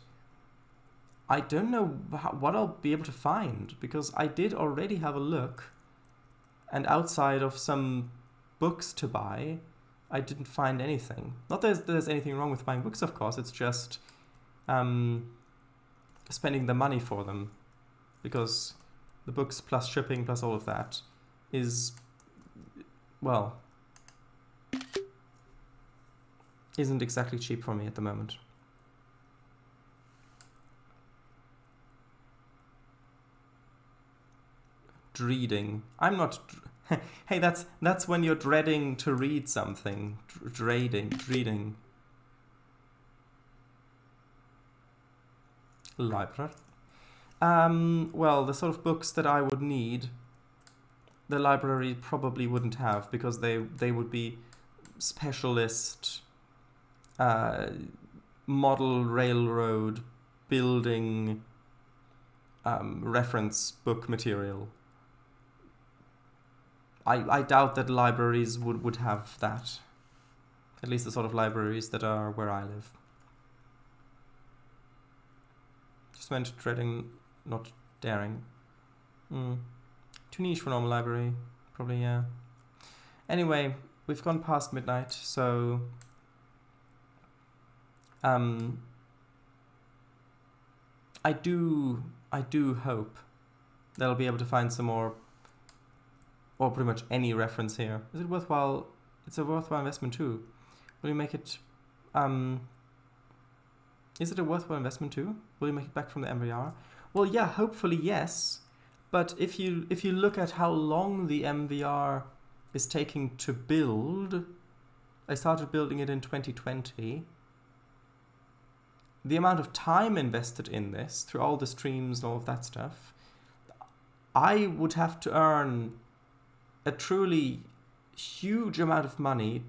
I don't know what I'll be able to find, because I did already have a look, and outside of some books to buy, I didn't find anything. Not that there's anything wrong with buying books, of course, it's just spending the money for them, because the books plus shipping plus all of that is, well, isn't exactly cheap for me at the moment. Dreading. I'm not... Hey, that's when you're dreading to read something. Dreading. Library. Well, the sort of books that I would need, the library probably wouldn't have, because they would be specialist model railroad building reference book material. I doubt that libraries would have that. At least the sort of libraries that are where I live. Just meant dreading, not daring. Too niche for normal library. Probably, yeah. Anyway, we've gone past midnight, so... I do hope that I'll be able to find some more, or pretty much any reference here. Is it worthwhile? It's a worthwhile investment too. Will you make it, is it a worthwhile investment too? Will you make it back from the MVR? Well, yeah, hopefully yes. But if you look at how long the MVR is taking to build, I started building it in 2020. The amount of time invested in this, through all the streams and all of that stuff, I would have to earn a truly huge amount of money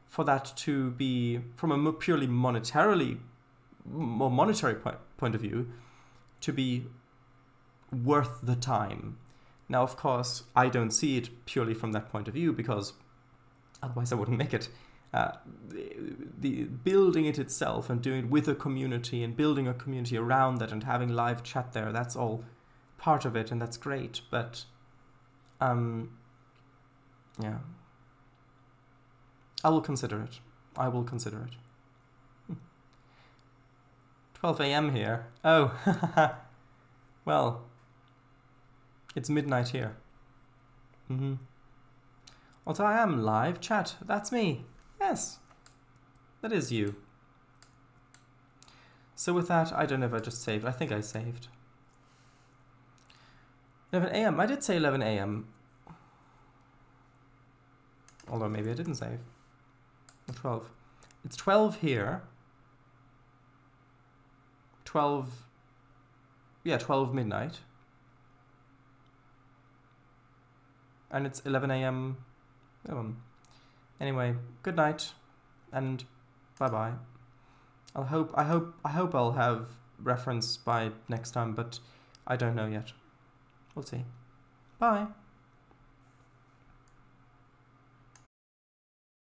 for that to be, from a purely monetary point of view, to be worth the time. Now, of course, I don't see it purely from that point of view, because otherwise I wouldn't make it. The building it itself and doing it with a community and building a community around that and having live chat there, that's all part of it, and that's great. But yeah, I will consider it. 12 a.m. here. Oh, well, it's midnight here. Also, I am live chat. That's me. Yes, that is you. So with that, I don't know if I just saved. I think I saved. 11 a.m. I did say 11 a.m. Although maybe I didn't save. Or 12. It's 12 here. 12. Yeah, 12 midnight. And it's 11 a.m. Anyway, good night, and bye-bye. I hope I'll have reference by next time, but I don't know yet. We'll see. Bye.